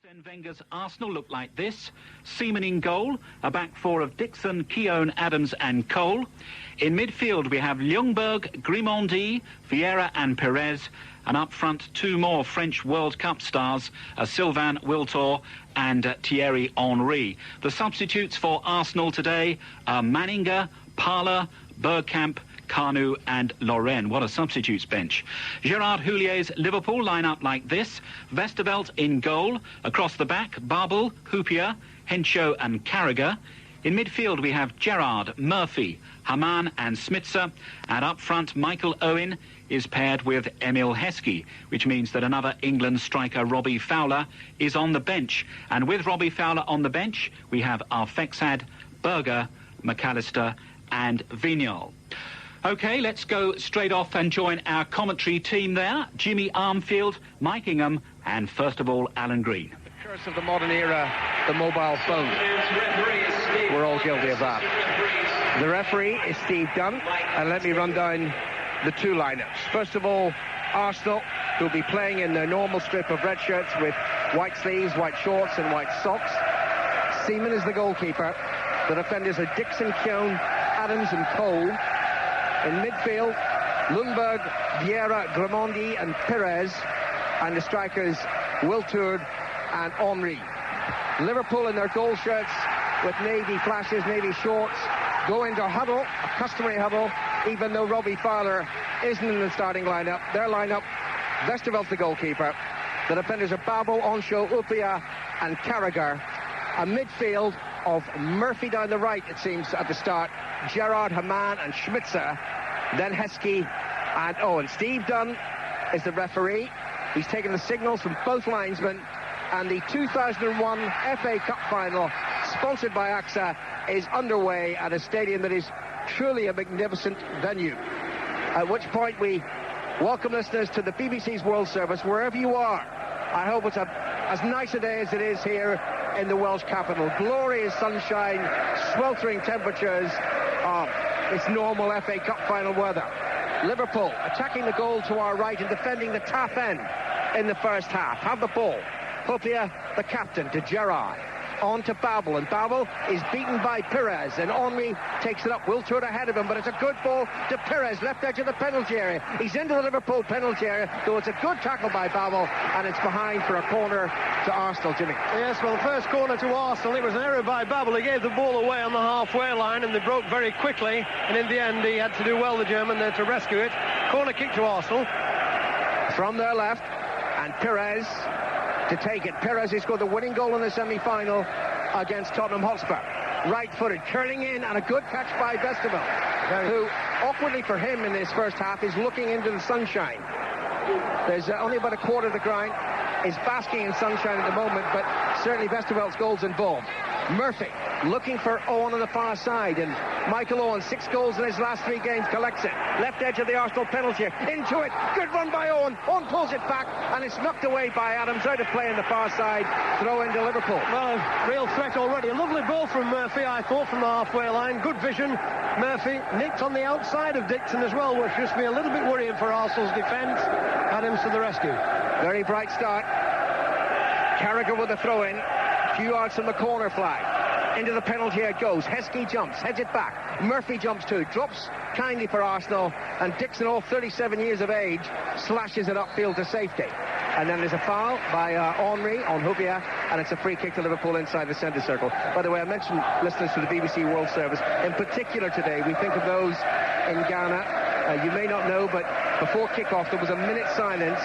Arsene Wenger's Arsenal look like this. Seaman in goal, a back four of Dixon, Keown, Adams and Cole. In midfield we have Ljungberg, Grimandi, Vieira and Perez. And up front, two more French World Cup stars, Sylvain Wiltord and Thierry Henry. The substitutes for Arsenal today are Manninger, Parler, Bergkamp, Kanu and Lorraine. What a substitutes bench. Gerard Houlier's Liverpool line up like this. Westerveld in goal. Across the back, Babel, Hoopier, Henshaw and Carragher. In midfield we have Gerrard, Murphy, Hamann and Smitser. And up front, Michael Owen is paired with Emil Heskey, which means that another England striker, Robbie Fowler, is on the bench. And with Robbie Fowler on the bench, we have Arfexad, Berger, McAllister and Vignal. OK, let's go straight off and join our commentary team there. Jimmy Armfield, Mike Ingham, and first of all, Alan Green. The curse of the modern era, the mobile phone. We're all guilty of that. The referee is Steve Dunn, and let me run down the two lineups. First of all, Arsenal, who'll be playing in their normal strip of red shirts with white sleeves, white shorts and white socks. Seaman is the goalkeeper. The defenders are Dixon, Keown, Adams and Cole. In midfield, Ljungberg, Vieira, Grimandi and Perez, and the strikers Wiltord and Henry. Liverpool in their goal shirts with navy flashes, navy shorts, go into a huddle, a customary huddle, even though Robbie Fowler isn't in the starting lineup. Their lineup, Westerveld's the goalkeeper. The defenders are Babel, Henshaw, Hoopier and Carragher. A midfield of Murphy down the right, it seems, at the start. Gerrard, Hamann and Schmitzer. Then Heskey and Owen. Steve Dunn is the referee. He's taken the signals from both linesmen. And the 2001 FA Cup final, sponsored by AXA, is underway at a stadium that is truly a magnificent venue. At which point we welcome listeners to the BBC's World Service, wherever you are. I hope it's as nice a day as it is here in the Welsh capital. Glorious sunshine, sweltering temperatures. It's normal FA Cup final weather. Liverpool attacking the goal to our right and defending the taff end in the first half. Have the ball. Hoopier, the captain, to Gerrard. On to Babel, and Babel is beaten by Perez, and Henry takes it up. Wiltord ahead of him, but it's a good ball to Perez, left edge of the penalty area. He's into the Liverpool penalty area, though it's a good tackle by Babel, and it's behind for a corner to Arsenal. Jimmy. Yes, well, first corner to Arsenal. It was an error by Babel. He gave the ball away on the halfway line, and they broke very quickly, and in the end he had to do well, the German, there to rescue it. Corner kick to Arsenal. From their left, and Perez to take it. Perez has scored the winning goal in the semi-final against Tottenham Hotspur. Right-footed, curling in, and a good catch by Westerveld, who, awkwardly for him in this first half, is looking into the sunshine. There's only about a quarter of the ground is basking in sunshine at the moment, but certainly Westerveld's goals involved. Murphy looking for Owen on the far side, and Michael Owen, 6 goals in his last 3 games, collects it. Left edge of the Arsenal penalty, into it, good run by Owen. Owen pulls it back, and it's knocked away by Adams, out of play on the far side, throw into Liverpool. Well, real threat already. A lovely ball from Murphy, I thought, from the halfway line. Good vision. Murphy nicked on the outside of Dixon as well, which just be a little bit worrying for Arsenal's defence. Adams to the rescue. Very bright start. Carragher with a throw-in, a few yards from the corner flag. Into the penalty it goes. Heskey jumps, heads it back. Murphy jumps too, drops kindly for Arsenal, and Dixon, all 37 years of age, slashes it upfield to safety. And then there's a foul by Henry on Hoopier, and it's a free kick to Liverpool inside the centre circle. By the way, I mentioned listeners to the BBC World Service. In particular today, we think of those in Ghana. You may not know, but before kick-off there was a minute's silence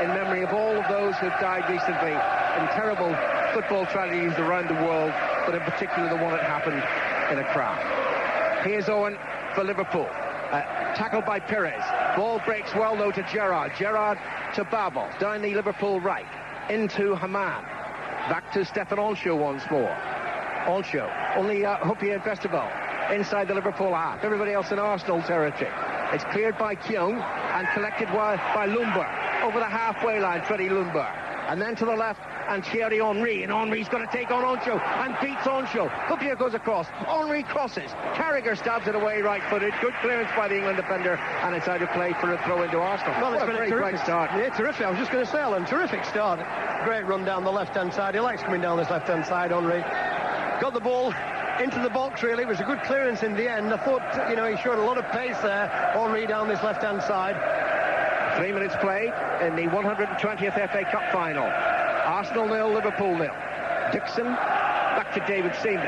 in memory of all of those who've died recently in terrible football tragedies around the world, but in particular the one that happened in Accra. Here's Owen for Liverpool. Tackled by Perez. Ball breaks well though to Gerrard. Gerrard to Babel. Down the Liverpool right. Into Hamann. Back to Stefan Henshaw once more. Henshaw. Only Hoopier and Westerveld inside the Liverpool half. Everybody else in Arsenal territory. It's cleared by Keown and collected by Ljungberg. Over the halfway line, Freddie Ljungberg. And then to the left, and Thierry Henry, and Henry's going to take on Oncho and beats Oncho. Hupia goes across, Henry crosses, Carragher stabs it away right-footed, good clearance by the England defender, and it's out of play for a throw into Arsenal. Well, it's been a great start. Yeah, terrific. I was just going to say, Alan, terrific start. Great run down the left-hand side. He likes coming down this left-hand side, Henry. Got the ball into the box, really. It was a good clearance in the end. I thought, you know, he showed a lot of pace there, Henry, down this left-hand side. 3 minutes played in the 120th FA Cup final. Arsenal 0, Liverpool 0. Dixon back to David Seaman.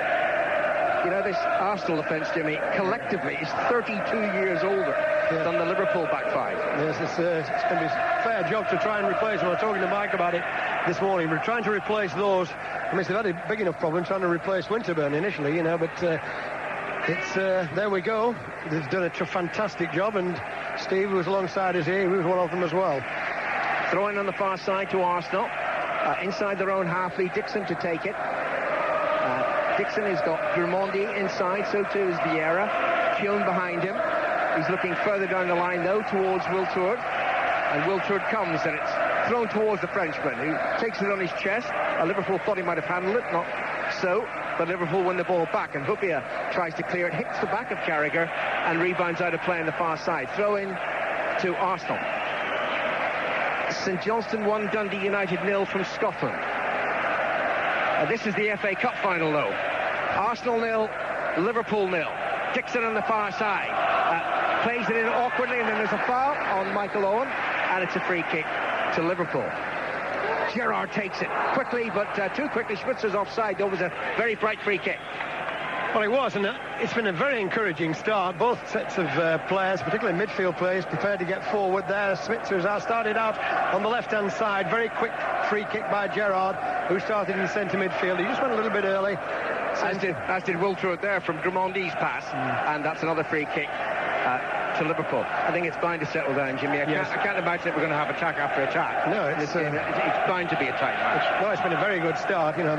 You know, this Arsenal defence, Jimmy, collectively is 32 years older than the Liverpool back five. Yes, it's going to be a fair job to try and replace them. I was talking to Mike about it this morning. We're trying to replace those. I mean, they've had a big enough problem trying to replace Winterburn initially, you know, but it's there we go. They've done a fantastic job, and Steve, who was alongside us here, he was one of them as well. Throwing on the far side to Arsenal. Inside their own half, Lee Dixon to take it. Dixon has got Grimondi inside, so too is Vieira. Keown behind him. He's looking further down the line, though, towards Wiltord. And Wiltord comes, and it's thrown towards the Frenchman, who takes it on his chest. Liverpool thought he might have handled it, not so. But Liverpool win the ball back, and Hupia tries to clear it, hits the back of Carragher, and rebounds out of play on the far side. Throw in to Arsenal. St Johnstone 1, Dundee United 0 from Scotland. This is the FA Cup final, though. Arsenal 0, Liverpool 0. Dixon on the far side. Plays it in awkwardly, and then there's a foul on Michael Owen, and it's a free kick to Liverpool. Gerrard takes it quickly, but too quickly. Schwitzer's offside. That was a very bright free kick. Well, it was, and it's been a very encouraging start. Both sets of players, particularly midfield players, prepared to get forward there. Schwitzer's started out on the left-hand side. Very quick free kick by Gerrard, who started in centre midfield. He just went a little bit early. As did Wiltord there from Grimondi's pass, and that's another free kick to Liverpool. I think it's bound to settle down, Jimmy. I can't imagine that we're going to have attack after attack. No, it's bound to be a tight match. Well, it's been a very good start, you know.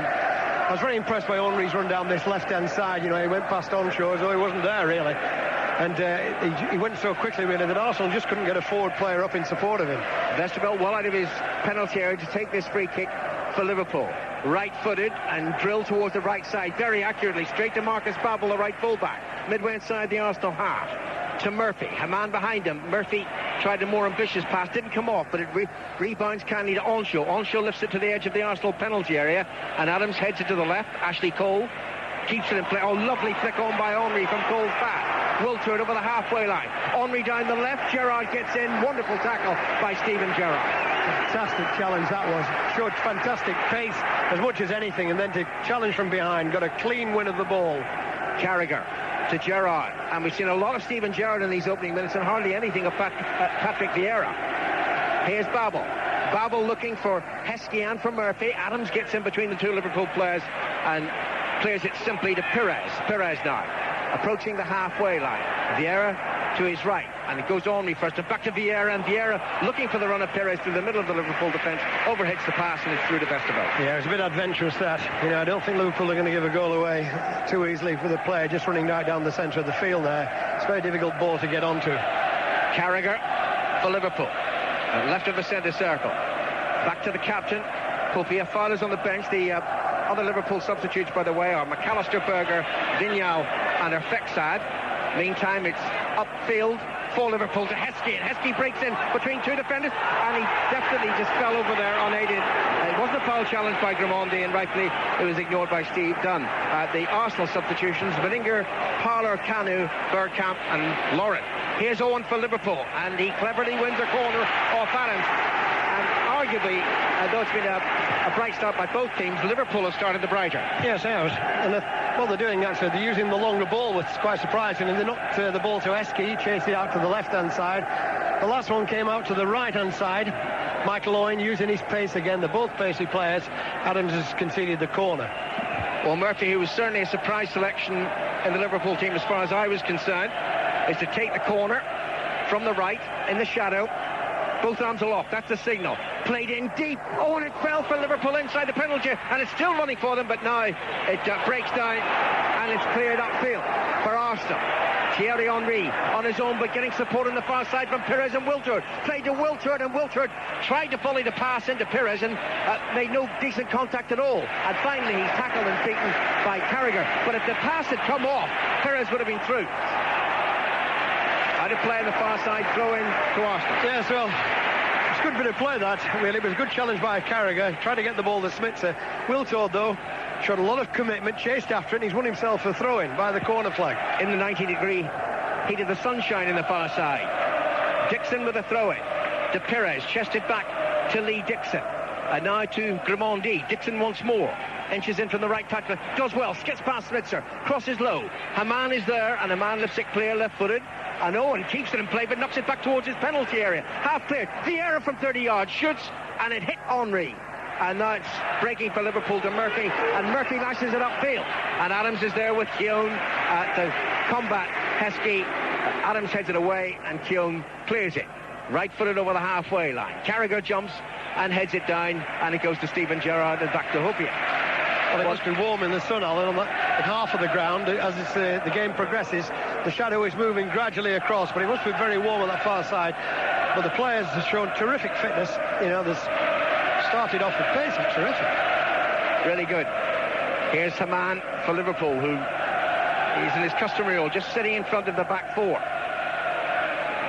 I was very impressed by Henry's run down this left-hand side. You know, he went past Oncho as though he wasn't there, really. And he went so quickly, really, that Arsenal just couldn't get a forward player up in support of him. Westerveld well out of his penalty area to take this free kick for Liverpool. Right-footed and drilled towards the right side very accurately, straight to Marcus Babbel, the right fullback, midway inside the Arsenal half. To Murphy, a man behind him. Murphy tried a more ambitious pass, didn't come off, but it rebounds kindly to Oncho. Oncho lifts it to the edge of the Arsenal penalty area, and Adams heads it to the left. Ashley Cole keeps it in play. Oh, lovely flick on by Henry from Cole's pass. Wiltord over the halfway line. Henry down the left. Gerrard gets in. Wonderful tackle by Steven Gerrard. Fantastic challenge that was. Showed fantastic pace as much as anything, and then to challenge from behind. Got a clean win of the ball. Carragher to Gerrard, and we've seen a lot of Steven Gerrard in these opening minutes and hardly anything of Patrick Vieira. Here's Babbel. Babbel looking for Heskey and for Murphy. Adams gets in between the two Liverpool players and clears it simply to Perez. Perez now approaching the halfway line. Vieira to his right, and it goes Henry first and back to Vieira, and Vieira looking for the run of Perez through the middle of the Liverpool defence, overhits the pass, and it's through to Westerveld. Yeah, it's a bit adventurous that. You know, I don't think Liverpool are going to give a goal away too easily for the player just running right down the centre of the field there. It's a very difficult ball to get onto. Carragher for Liverpool, left of the centre circle, back to the captain. Hupia. Fowler's on the bench. The other Liverpool substitutes, by the way, are McAllister, Berger, Vignal and Erfexad. Meantime, it's upfield for Liverpool to Heskey, and Heskey breaks in between two defenders, and he definitely just fell over there unaided. It wasn't a foul challenge by Grimondi, and rightfully it was ignored by Steve Dunn. The Arsenal substitutions: Vininger, Parler, Kanu, Bergkamp and Lauren. Here's Owen for Liverpool, and he cleverly wins a corner off Adams. And arguably, though it's been a bright start by both teams, Liverpool have started the brighter. Yes, it has. And what they're doing, actually, they're using the longer ball, which is quite surprising, and they knocked the ball to Heskey, chased it out to the left-hand side. The last one came out to the right-hand side. Michael Owen using his pace again. They're both pacey players. Adams has conceded the corner. Well, Murphy, who was certainly a surprise selection in the Liverpool team as far as I was concerned, is to take the corner from the right in the shadow. Both arms aloft, that's the signal. Played in deep. Oh, and it fell for Liverpool inside the penalty, and it's still running for them, but now it breaks down and it's cleared upfield for Arsenal. Thierry Henry on his own, but getting support on the far side from Pires and Wiltord. Played to Wiltord, and Wiltord tried to volley the pass into Pires and made no decent contact at all. And finally, he's tackled and beaten by Carragher. But if the pass had come off, Pires would have been through. Out of play on the far side, throw in to Arsenal. Yes, well, it's a good bit of play, that, really. It was a good challenge by Carragher. Tried to get the ball to Smitzer. Wiltord, though, showed a lot of commitment, chased after it, and he's won himself a throw-in by the corner flag. In the 90-degree heat of the sunshine in the far side. Dixon with a throw-in to Pires, chested back to Lee Dixon. And now to Grimondi. Dixon once more. Inches in from the right tackler. Does well. Skips past Smitzer. Crosses low. Hamann is there, and Hamann lifts it clear, left-footed. And Owen keeps it in play, but knocks it back towards his penalty area. Half cleared. Vieira from 30 yards. Shoots, and it hit Henry. And now it's breaking for Liverpool to Murphy, and Murphy lashes it upfield. And Adams is there with Keown to combat Heskey. Adams heads it away, and Keown clears it. Right-footed over the halfway line. Carragher jumps and heads it down, and it goes to Steven Gerrard and back to Hopia. Well, it must be warm in the sun, Alan, on that half of the ground. As the game progresses, the shadow is moving gradually across, but it must be very warm on that far side. But the players have shown terrific fitness. You know, there's started off with pace, it's terrific. Really good. Here's Hamann for Liverpool, who is in his customary role, just sitting in front of the back four.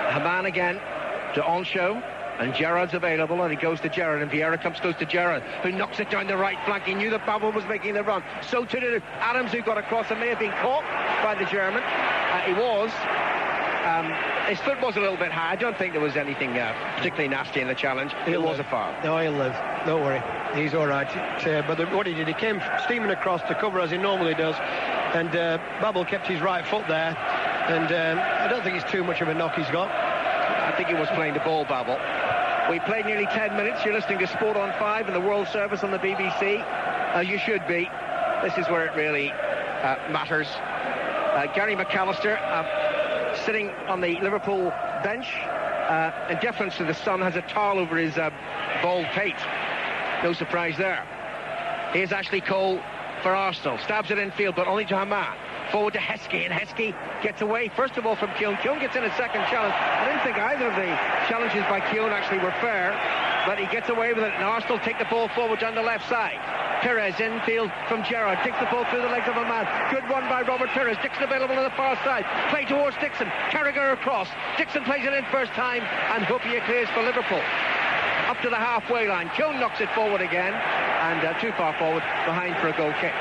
Hamann again to Onshow, and Gerrard's available, and he goes to Gerrard, and Vieira comes close to Gerrard, who knocks it down the right flank. He knew that Babel was making the run. So too did Adams, who got across and may have been caught by the German. He was. His foot was a little bit high. I don't think there was anything particularly nasty in the challenge. It was a foul. No, he'll live. Don't worry. He's all right. But what he did, he came steaming across to cover as he normally does, and Babel kept his right foot there, and I don't think it's too much of a knock he's got. I think he was playing the ball, Babel. We played nearly 10 minutes. You're listening to Sport on 5 and the World Service on the BBC. You should be. This is where it really matters. Gary McAllister, sitting on the Liverpool bench, in deference to the sun, has a towel over his bald pate. No surprise there. Here's Ashley Cole for Arsenal. Stabs it infield, but only to Hamann. Forward to Heskey, and Heskey gets away, first of all, from Keown. Keown gets in a second challenge. I didn't think either of the challenges by Keown actually were fair, but he gets away with it, and Arsenal take the ball forward down the left side. Pires infield from Gerrard, takes the ball through the legs of Hamann. Good one by Robert Pires. Dixon available on the far side. Play towards Dixon. Carragher across. Dixon plays it in first time, and Hopia clears for Liverpool. Up to the halfway line. Keown knocks it forward again, and too far forward, behind for a goal kick.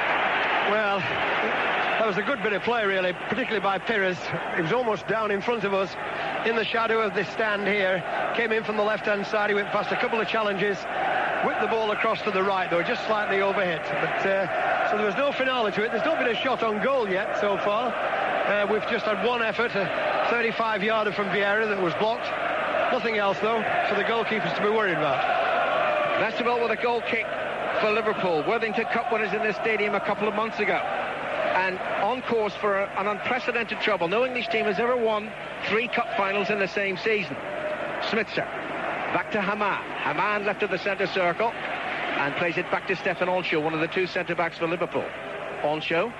Well, that was a good bit of play, really, particularly by Pires. He was almost down in front of us in the shadow of this stand here. Came in from the left-hand side. He went past a couple of challenges. Whipped the ball across to the right, though, just slightly overhit. But so there was no finale to it. There's not been a shot on goal yet so far. We've just had one effort, a 35-yarder from Vieira that was blocked. Nothing else, though, for the goalkeepers to be worried about. Vesterveld with a goal kick for Liverpool. Worthington Cup winners in this stadium a couple of months ago. And on course for an unprecedented trouble. No English team has ever won 3 cup finals in the same season. Smitzer. Back to Hamann. Hamann left of the centre circle and plays it back to Stefan Onshow, one of the 2 centre-backs for Liverpool. Onshow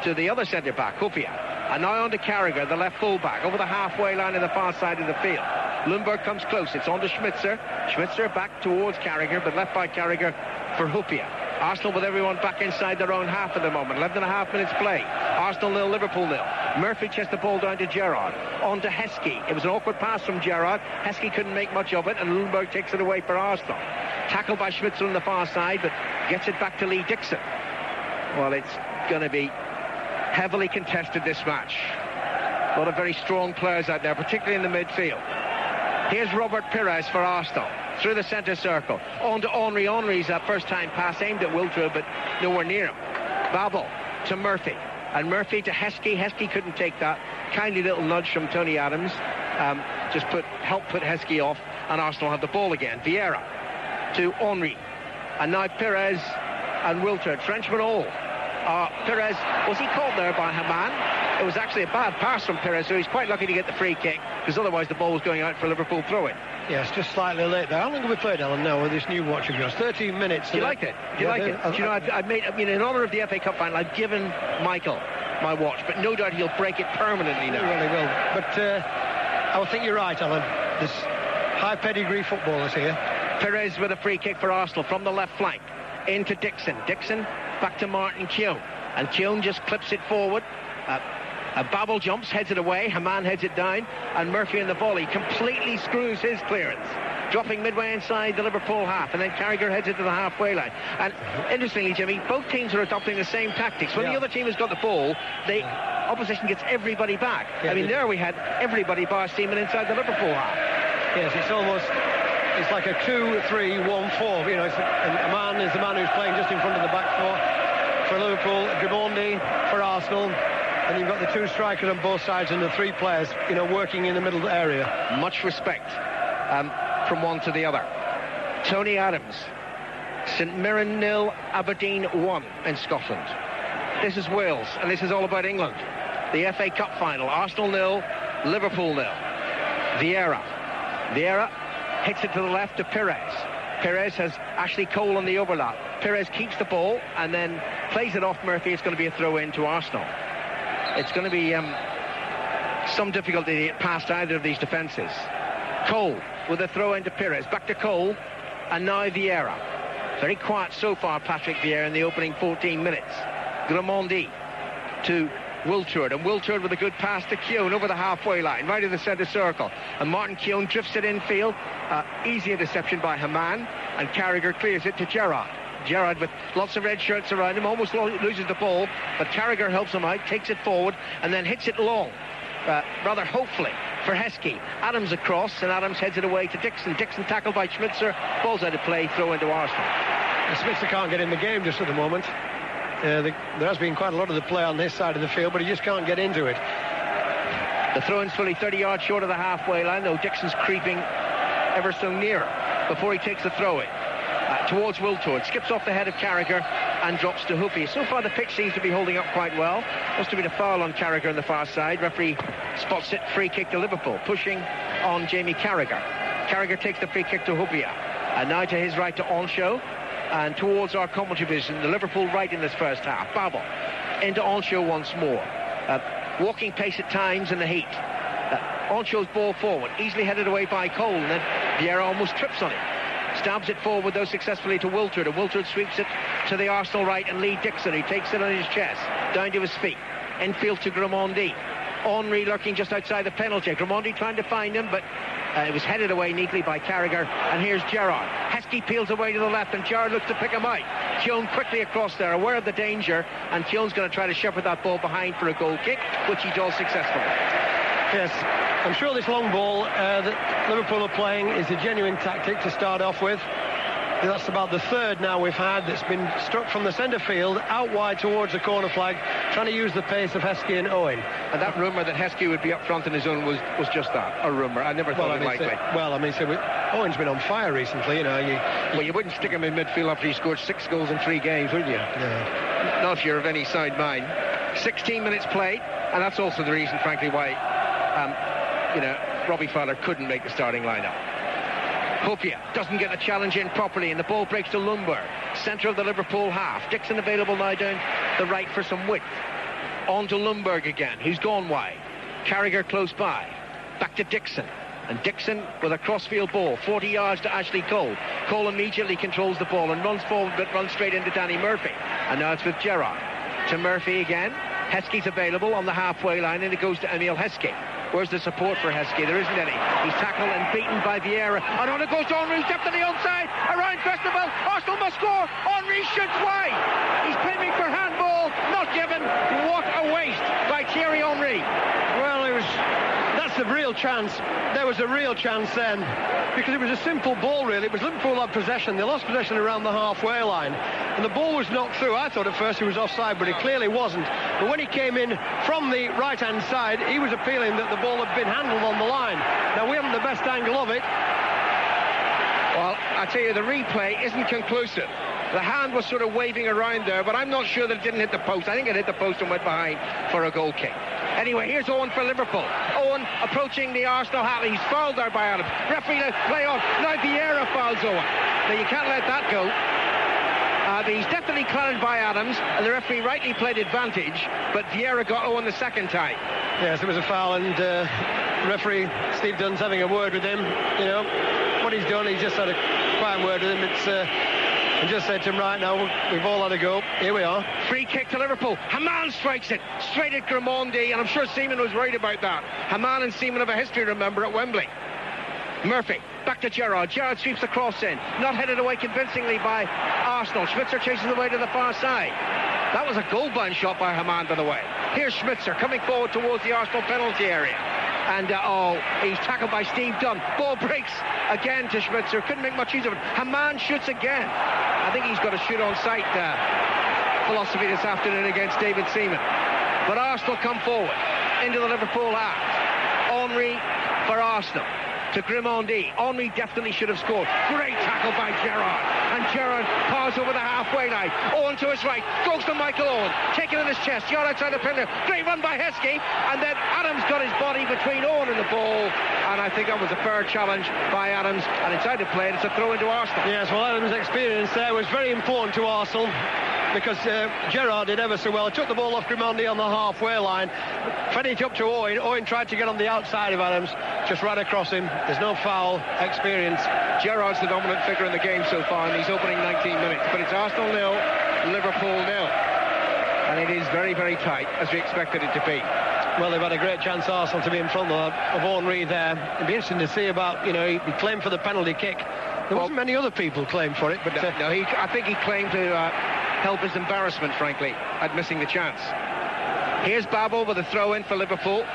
to the other centre-back, Hopia. And now on to Carragher, the left full-back, over the halfway line in the far side of the field. Lundberg comes close. It's on to Schmitzer. Schmitzer back towards Carragher, but left by Carragher for Hopia. Arsenal with everyone back inside their own half at the moment. 11.5 minutes play. Arsenal 0, Liverpool 0. Murphy chests the ball down to Gerrard. On to Heskey. It was an awkward pass from Gerrard. Heskey couldn't make much of it, and Lundberg takes it away for Arsenal. Tackled by Schmitzer on the far side, but gets it back to Lee Dixon. Well, it's going to be heavily contested, this match. A lot of very strong players out there, particularly in the midfield. Here's Robert Pires for Arsenal. Through the centre circle. On to Henry. Henry's first-time pass aimed at Wiltord, but nowhere near him. Babel to Murphy. And Murphy to Heskey. Heskey couldn't take that. Kindly little nudge from Tony Adams. Helped put Heskey off, and Arsenal have the ball again. Vieira to Henry. And now Pires and Wiltord. Frenchmen all. Pires, was he caught there by Hamann? It was actually a bad pass from Pires, so he's quite lucky to get the free kick, because otherwise the ball was going out for Liverpool throw-in. Yes, just slightly late there. How long have we played, Alan, now with this new watch of yours? 13 minutes. Do you like it? Do you like it? Do you know, I've made, in honour of the FA Cup final, I've given Michael my watch, but no doubt he'll break it permanently now. He really will. But I think you're right, Alan. There's high pedigree footballers here. Perez with a free kick for Arsenal from the left flank. Into Dixon. Dixon back to Martin Keown. And Keown just clips it forward. Babel jumps, heads it away. Haman heads it down. And Murphy in the volley completely screws his clearance, dropping midway inside the Liverpool half, and then Carragher heads it to the halfway line. And interestingly, Jimmy, both teams are adopting the same tactics. When the other team has got the ball, the opposition gets everybody back. I mean, there we had everybody bar steaming inside the Liverpool half. Yes, it's like a 2-3-1-4. You know, a man is the man who's playing just in front of the back four for Liverpool, Grimondi for Arsenal. And you've got the two strikers on both sides and the three players, you know, working in the middle area. Much respect from one to the other. Tony Adams. St Mirren 0, Aberdeen 1 in Scotland. This is Wales, and this is all about England. The FA Cup final. Arsenal 0, Liverpool 0. Vieira hits it to the left to Perez. Perez has Ashley Cole on the overlap. Perez keeps the ball and then plays it off Murphy. It's going to be a throw in to Arsenal. It's going to be some difficulty past either of these defences. Cole with a throw into Perez. Back to Cole. And now Vieira. Very quiet so far, Patrick Vieira, in the opening 14 minutes. Grimondi to Wiltord. And Wiltord with a good pass to Keown over the halfway line, right in the centre circle. And Martin Keown drifts it infield. Easy interception by Haman. And Carragher clears it to Gerrard. Gerrard with lots of red shirts around him, almost loses the ball, but Carragher helps him out, takes it forward, and then hits it long, rather hopefully, for Heskey. Adams across, and Adams heads it away to Dixon. Dixon tackled by Schmitzer, ball's out of play, throw into Arsenal. Schmitzer can't get in the game just at the moment. There has been quite a lot of the play on this side of the field, but he just can't get into it. The throw-in's fully 30 yards short of the halfway line, though Dixon's creeping ever so near before he takes the throw-in. Towards Wiltord, skips off the head of Carragher and drops to Hoopy. So far the pitch seems to be holding up quite well. Must have been a foul on Carragher on the far side. Referee spots it, free kick to Liverpool, pushing on Jamie Carragher. Carragher takes the free kick to Hoopia, and now to his right to Onshow, and towards our commentary position, the Liverpool right in this first half. Babel into Onshow once more. Walking pace at times in the heat. Onshow's ball forward, easily headed away by Cole, and then Vieira almost trips on it. Stabs it forward, though, successfully to Wiltord, and Wiltord sweeps it to the Arsenal right, and Lee Dixon, who takes it on his chest, down to his feet. Infield to Grimondi. Henry lurking just outside the penalty. Grimondi trying to find him, but it was headed away neatly by Carragher, and here's Gerrard. Heskey peels away to the left, and Gerrard looks to pick him out. Keown quickly across there, aware of the danger, and Keown's going to try to shepherd that ball behind for a goal kick, which he does successfully. Yes, I'm sure this long ball that Liverpool are playing is a genuine tactic to start off with. That's about the third now we've had that's been struck from the centre field, out wide towards the corner flag, trying to use the pace of Heskey and Owen. And that rumour that Heskey would be up front in his own was just that, a rumour. I never thought it likely. Owen's been on fire recently, you know. You wouldn't stick him in midfield after he scored 6 goals in 3 games, would you? Yeah. Not if you're of any sound mind. 16 minutes played, and that's also the reason, frankly, why Robbie Fowler couldn't make the starting lineup. Hopia doesn't get the challenge in properly, and the ball breaks to Lundberg, centre of the Liverpool half. Dixon available now down the right for some width. On to Lundberg again, who's gone wide. Carragher close by. Back to Dixon. And Dixon with a crossfield ball, 40 yards to Ashley Cole. Cole immediately controls the ball and runs forward, but runs straight into Danny Murphy. And now it's with Gerrard. To Murphy again. Heskey's available on the halfway line, and it goes to Emile Heskey. Where's the support for Heskey? There isn't any. He's tackled and beaten by Vieira. And on it goes to Henry, definitely onside. Around Festival. Arsenal must score. Henry shoots wide. He's claiming for handball. Not given. What a waste by Thierry Henry. Well, that's the real chance. There was a real chance then, because it was a simple ball, really. It was Liverpool had possession. They lost possession around the halfway line, and the ball was knocked through. I thought at first he was offside, but it clearly wasn't. But when he came in from the right-hand side, he was appealing that the ball had been handled on the line. Now, we haven't the best angle of it. Well, I tell you, the replay isn't conclusive. The hand was sort of waving around there, but I'm not sure that it didn't hit the post. I think it hit the post and went behind for a goal kick. Anyway, here's Owen for Liverpool. Owen approaching the Arsenal half. He's fouled there by Adams. Referee lets play on. Now Vieira fouls Owen. Now you can't let that go. but he's definitely clouded by Adams, and the referee rightly played advantage, but Vieira got Owen the second time. Yes, it was a foul, and referee Steve Dunn's having a word with him. You know, what he's done, he's just had a quiet word with him. It's and just said to him, right now, we've all had a go. Here we are. Free kick to Liverpool. Hamann strikes it straight at Grimondi, and I'm sure Seaman was worried about that. Hamann and Seaman have a history, remember, at Wembley. Murphy, back to Gerrard. Gerrard sweeps the cross in. Not headed away convincingly by Arsenal. Schmitzer chases the way to the far side. That was a goal-bound shot by Hamann, by the way. Here's Schmitzer coming forward towards the Arsenal penalty area. And, he's tackled by Steve Dunn. Ball breaks again to Schmitzer. Couldn't make much use of it. Hamann shoots again. I think he's got a shoot on sight philosophy this afternoon against David Seaman. But Arsenal come forward into the Liverpool half. Henry for Arsenal to Grimondi. Henry definitely should have scored. Great tackle by Gerrard. And Gerrard powers over the halfway line. Owen to his right. Goes to Michael Owen. Taken in his chest. Yard outside the penalty. Great run by Heskey. And then Adams got his body between Owen and the ball. And I think that was a fair challenge by Adams. And inside the play, it's a throw into Arsenal. Yes, well, Adams' experience there was very important to Arsenal, because Gerrard did ever so well. Took the ball off Grimondi on the halfway line, fed it up to Owen. Owen tried to get on the outside of Adams, just ran across him. There's no foul experience. Gerrard's the dominant figure in the game so far in these opening 19 minutes, but it's Arsenal 0, Liverpool 0, and it is very, very tight, as we expected it to be. Well, they've had a great chance, Arsenal, to be in front of Henry there. It'd be interesting to see about, you know, he claimed for the penalty kick. There wasn't many other people claimed for it, but I think he claimed to help his embarrassment, frankly, at missing the chance. Here's Babel with a throw-in for Liverpool.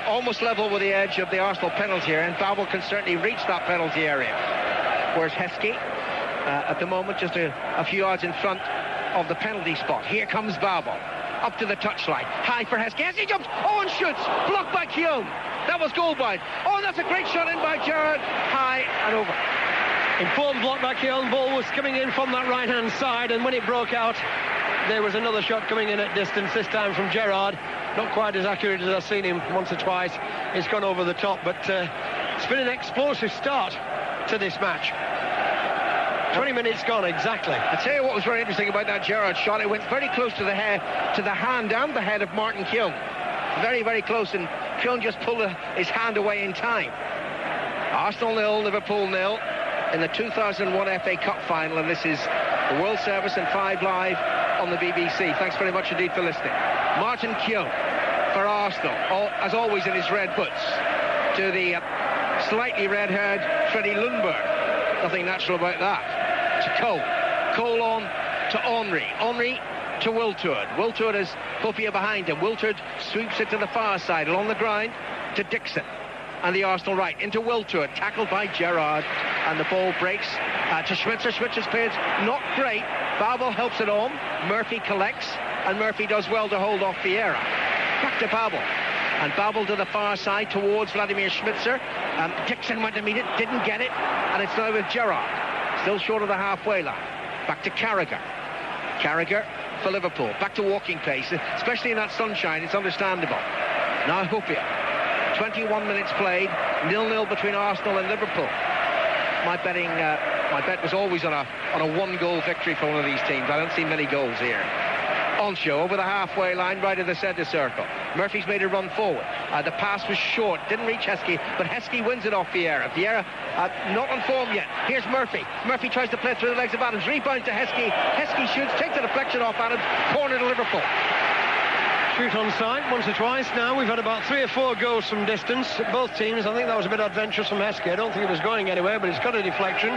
Almost level with the edge of the Arsenal penalty area, and Babel can certainly reach that penalty area. Whereas Heskey, at the moment, just a few yards in front of the penalty spot. Here comes Babel, up to the touchline. High for Heskey. As he jumps, Owen shoots, blocked by Keown. That was goal bound. Oh, that's a great shot in by Gerrard. High and over. Important block by Keown. Ball was coming in from that right-hand side, and when it broke out, there was another shot coming in at distance, this time from Gerrard. Not quite as accurate as I've seen him once or twice. It's gone over the top, but it's been an explosive start to this match. 20 minutes gone, exactly. I'll tell you what was very interesting about that Gerrard shot. It went very close to the hand and the head of Martin Keown. Very, very close, and Keown just pulled his hand away in time. Arsenal 0, Liverpool 0 in the 2001 FA Cup final, and this is the World Service and 5 Live on the BBC. Thanks very much indeed for listening. Martin Keown for Arsenal, as always in his red boots, to the slightly red-haired Freddie Lundberg. Nothing natural about that. To Cole. Cole on to Henry. Henry to Wiltord. Wiltord has Hopia behind him. Wiltord sweeps it to the far side along the ground to Dixon. And the Arsenal right into Wiltord, tackled by Gerrard, and the ball breaks to Schmitzer. Schmitzer's played not great. Babel helps it on. Murphy collects, and Murphy does well to hold off Vieira. Back to Babel, and Babel to the far side towards Vladimir Schmitzer. Dixon went to meet it, didn't get it, and it's now with Gerrard, still short of the halfway line. Back to Carragher. Carragher for Liverpool. Back to walking pace, especially in that sunshine. It's understandable. Now Hopia. 21 minutes played, 0-0 between Arsenal and Liverpool. My bet was always on a one-goal victory for one of these teams. I don't see many goals here. Onshow over the halfway line, right of the centre circle. Murphy's made a run forward. The pass was short, didn't reach Heskey, but Heskey wins it off Vieira. Vieira not on form yet. Here's Murphy. Murphy tries to play through the legs of Adams. Rebounds to Heskey. Heskey shoots, takes the deflection off Adams. Corner to Liverpool. Shoot on sight once or twice now. We've had about 3 or 4 goals from distance. Both teams, I think that was a bit adventurous from Heskey. I don't think it was going anywhere, but it's got a deflection.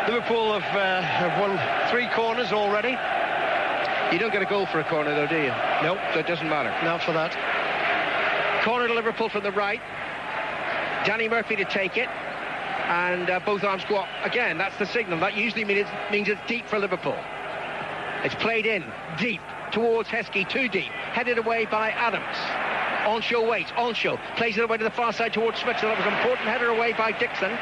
Liverpool have won 3 corners already. You don't get a goal for a corner, though, do you? Nope. So it doesn't matter. Not for that. Corner to Liverpool from the right. Danny Murphy to take it. And both arms go up. Again, that's the signal. That usually means it's deep for Liverpool. It's played in, deep, towards Heskey, too deep. Headed away by Adams. Onshow waits. Onshow plays it away to the far side towards Schmitzer. That was an important header away by Dixon.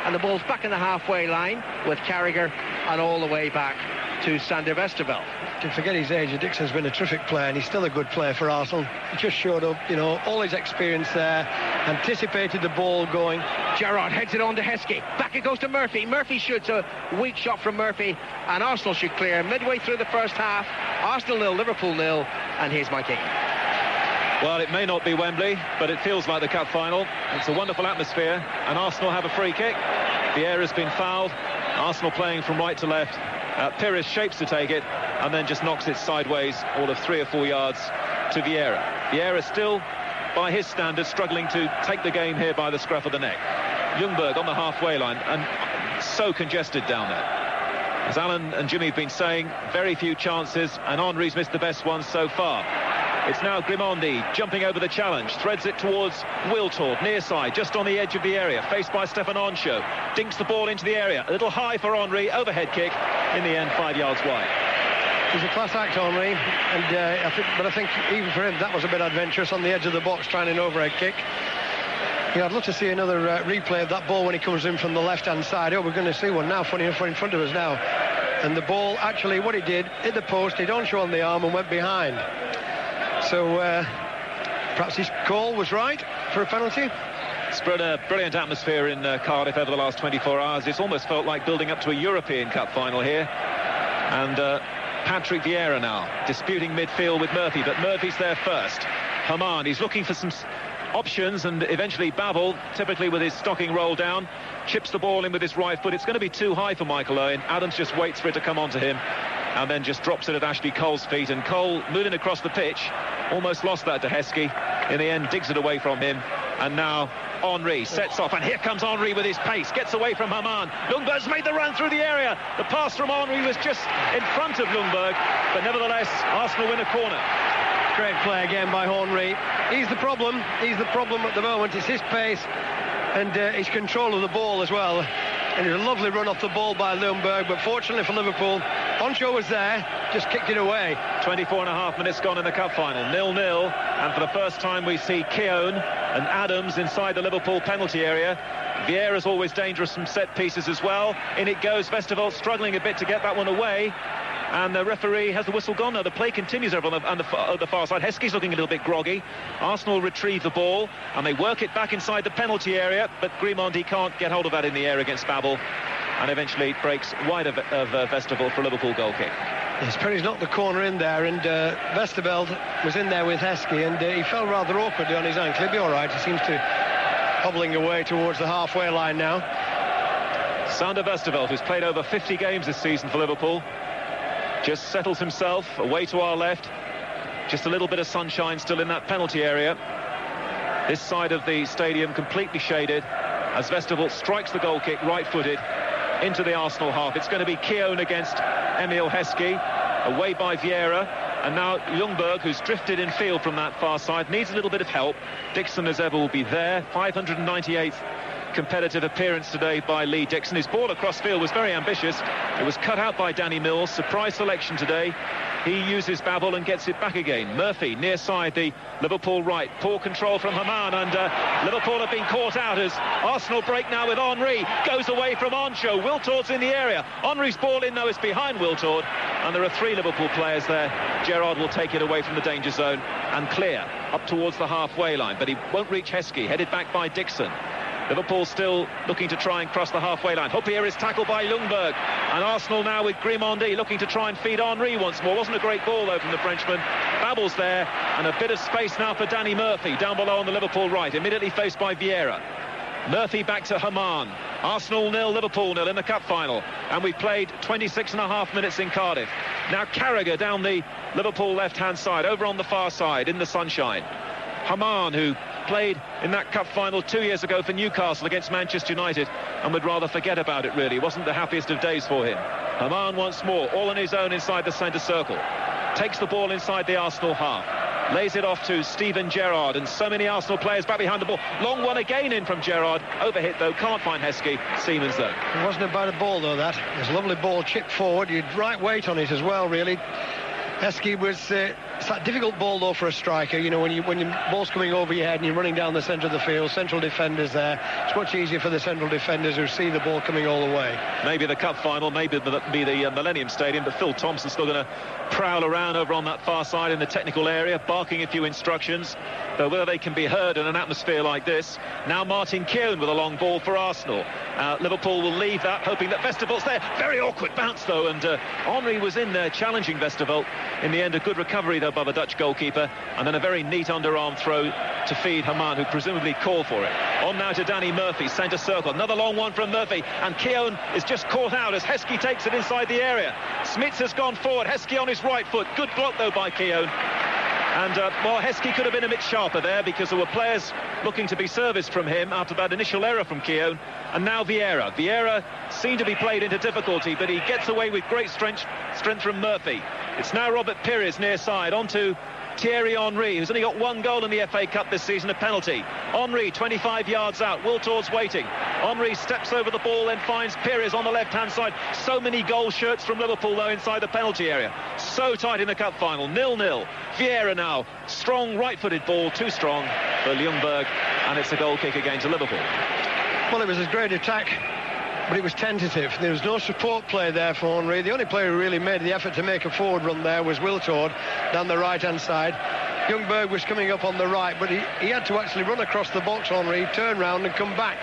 And the ball's back in the halfway line with Carragher, and all the way back to Sander Westerveld. To forget his age, Dixon's been a terrific player, and he's still a good player for Arsenal. He just showed up, you know, all his experience there, anticipated the ball going. Gerrard heads it on to Heskey. Back it goes to Murphy. Murphy shoots, a weak shot from Murphy, and Arsenal should clear midway through the first half. Arsenal 0, Liverpool 0, and here's Mike Egan. Well, it may not be Wembley, but it feels like the cup final. It's a wonderful atmosphere, and Arsenal have a free kick. Vieira's been fouled. Arsenal playing from right to left. Pires shapes to take it, and then just knocks it sideways, all of 3 or 4 yards to Vieira. Vieira still, by his standards, struggling to take the game here by the scruff of the neck. Ljungberg on the halfway line, and so congested down there. As Alan and Jimmy have been saying, very few chances, and Henry's missed the best ones so far. It's now Grimondi jumping over the challenge, threads it towards Wiltord, near side, just on the edge of the area, faced by Stefan Onsho. Dinks the ball into the area, a little high for Henry, overhead kick, in the end 5 yards wide. He's a class act, Henry, and I think even for him that was a bit adventurous on the edge of the box, trying an overhead kick. Yeah, I'd love to see another replay of that ball when he comes in from the left-hand side. Oh, we're going to see one now, funny enough, in front of us now. And the ball, actually, what he did, hit the post, hit Onsho on the arm and went behind. So perhaps his call was right for a penalty. It's been a brilliant atmosphere in Cardiff over the last 24 hours. It's almost felt like building up to a European Cup final here. And Patrick Vieira now disputing midfield with Murphy, but Murphy's there first. Haman, he's looking for some options, and eventually Babel, typically with his stocking roll down, chips the ball in with his right foot. It's going to be too high for Michael Owen. Adams just waits for it to come onto him, and then just drops it at Ashley Cole's feet, and Cole, moving across the pitch, almost lost that to Heskey. In the end, digs it away from him, and now Henry sets off, and here comes Henry with his pace, gets away from Haman. Ljungberg's made the run through the area. The pass from Henry was just in front of Ljungberg, but nevertheless, Arsenal win a corner. Great play again by Henry. He's the problem. He's the problem at the moment. It's his pace and his control of the ball as well. And it's a lovely run off the ball by Ljungberg, but fortunately for Liverpool, Onsho was there, just kicked it away. 24.5 minutes gone in the cup final, 0-0, and for the first time we see Keown and Adams inside the Liverpool penalty area. Vieira's always dangerous from set pieces as well. In it goes, Westerveld struggling a bit to get that one away. And the referee has the whistle gone now. The play continues over on the far side. Heskey's looking a little bit groggy. Arsenal retrieve the ball, and they work it back inside the penalty area, but Grimondi can't get hold of that in the air against Babel, and eventually it breaks wide of Westerveld for a Liverpool goal kick. Yes, Perry's knocked the corner in there, and Westerveld was in there with Heskey, and he fell rather awkwardly on his ankle. He'll be all right. He seems to hobbling away towards the halfway line now. Sander Westerveld, who's played over 50 games this season for Liverpool, just settles himself away to our left. Just a little bit of sunshine still in that penalty area. This side of the stadium completely shaded as Westerveld strikes the goal kick right-footed into the Arsenal half. It's going to be Keown against Emil Heskey, away by Vieira, and now Ljungberg, who's drifted in field from that far side, needs a little bit of help. Dixon, as ever, will be there. 598th competitive appearance today by Lee Dixon. His ball across field was very ambitious. It was cut out by Danny Mills. Surprise selection today. He uses Babel and gets it back again. Murphy near side, the Liverpool right. Poor control from Haman, and Liverpool have been caught out as Arsenal break now with Henry. Goes away from Onsho. Wiltord's in the area. Henry's ball in, though, is behind Wiltord, and there are 3 Liverpool players there. Gerrard will take it away from the danger zone and clear up towards the halfway line, but he won't reach Heskey, headed back by Dixon. Liverpool still looking to try and cross the halfway line. Hoppier is tackled by Ljungberg, and Arsenal now with Grimondi looking to try and feed Henry once more. Wasn't a great ball though from the Frenchman. Babel's there, and a bit of space now for Danny Murphy down below on the Liverpool right, immediately faced by Vieira. Murphy back to Haman. Arsenal 0, Liverpool 0 in the cup final, and we've played 26.5 minutes in Cardiff. Now Carragher down the Liverpool left-hand side, over on the far side in the sunshine. Haman, who played in that cup final 2 years ago for Newcastle against Manchester United, and would rather forget about it, really. Wasn't the happiest of days for him. Haman once more, all on his own inside the centre circle. Takes the ball inside the Arsenal half. Lays it off to Steven Gerrard, and so many Arsenal players back behind the ball. Long one again in from Gerrard. Overhit, though, can't find Heskey. Siemens, though. It wasn't a bad ball, though, that. It was a lovely ball chipped forward. You had right weight on it as well, really. Heskey was It's that difficult ball, though, for a striker. You know, when your ball's coming over your head and you're running down the centre of the field, central defenders there, it's much easier for the central defenders who see the ball coming all the way. Maybe the cup final, maybe the Millennium Stadium, but Phil Thompson's still going to prowl around over on that far side in the technical area, barking a few instructions. But whether they can be heard in an atmosphere like this. Now Martin Keown with a long ball for Arsenal. Liverpool will leave that, hoping that Westervelt's there. Very awkward bounce, though, and Henry was in there challenging Westervelt. In the end, a good recovery, though, by the Dutch goalkeeper, and then a very neat underarm throw to feed Haman, who presumably called for it. On now to Danny Murphy, centre circle. Another long one from Murphy, and Keown is just caught out as Heskey takes it inside the area. Smits has gone forward, Heskey on his right foot. Good block, though, by Keown. And, well, Heskey could have been a bit sharper there because there were players looking to be serviced from him after that initial error from Keown. And now Vieira. Vieira seemed to be played into difficulty, but he gets away with great strength from Murphy. It's now Robert Pires near side, on to Thierry Henry, who's only got one goal in the FA Cup this season, a penalty. Henry, 25 yards out, Wiltord's waiting. Henry steps over the ball, then finds Pires on the left-hand side. So many goal shirts from Liverpool, though, inside the penalty area. So tight in the cup final, 0-0. Vieira now, strong right-footed ball, too strong for Ljungberg, and it's a goal kick again to Liverpool. Well, it was a great attack, but it was tentative. There was no support play there for Henry. The only player who really made the effort to make a forward run there was Wiltord down the right-hand side. Ljungberg was coming up on the right, but he had to actually run across the box, Henry, turn round and come back.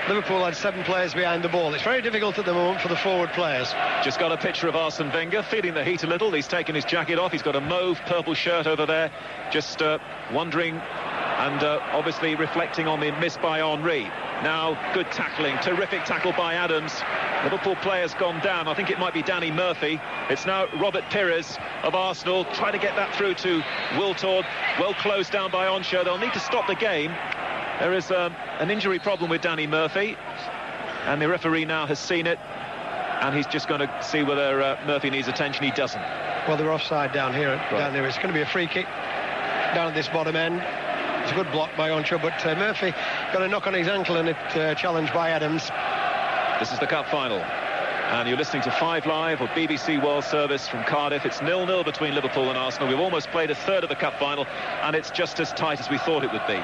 Liverpool had 7 players behind the ball. It's very difficult at the moment for the forward players. Just got a picture of Arsene Wenger feeling the heat a little. He's taken his jacket off. He's got a mauve purple shirt over there, just wondering and obviously reflecting on the miss by Henry. Now, good tackling, terrific tackle by Adams. Liverpool player's gone down. I think it might be Danny Murphy. It's now Robert Pires of Arsenal. Try to get that through to Wiltord. Well closed down by Onsho. They'll need to stop the game. There is an injury problem with Danny Murphy, and the referee now has seen it, and he's just going to see whether Murphy needs attention. He doesn't. Well, they're offside down here. Right. Down there. It's going to be a free kick down at this bottom end. It's a good block by Onsho, but Murphy got a knock on his ankle and it challenged by Adams. This is the cup final, and you're listening to 5 Live or BBC World Service from Cardiff. It's 0-0 between Liverpool and Arsenal. We've almost played a third of the cup final, and it's just as tight as we thought it would be.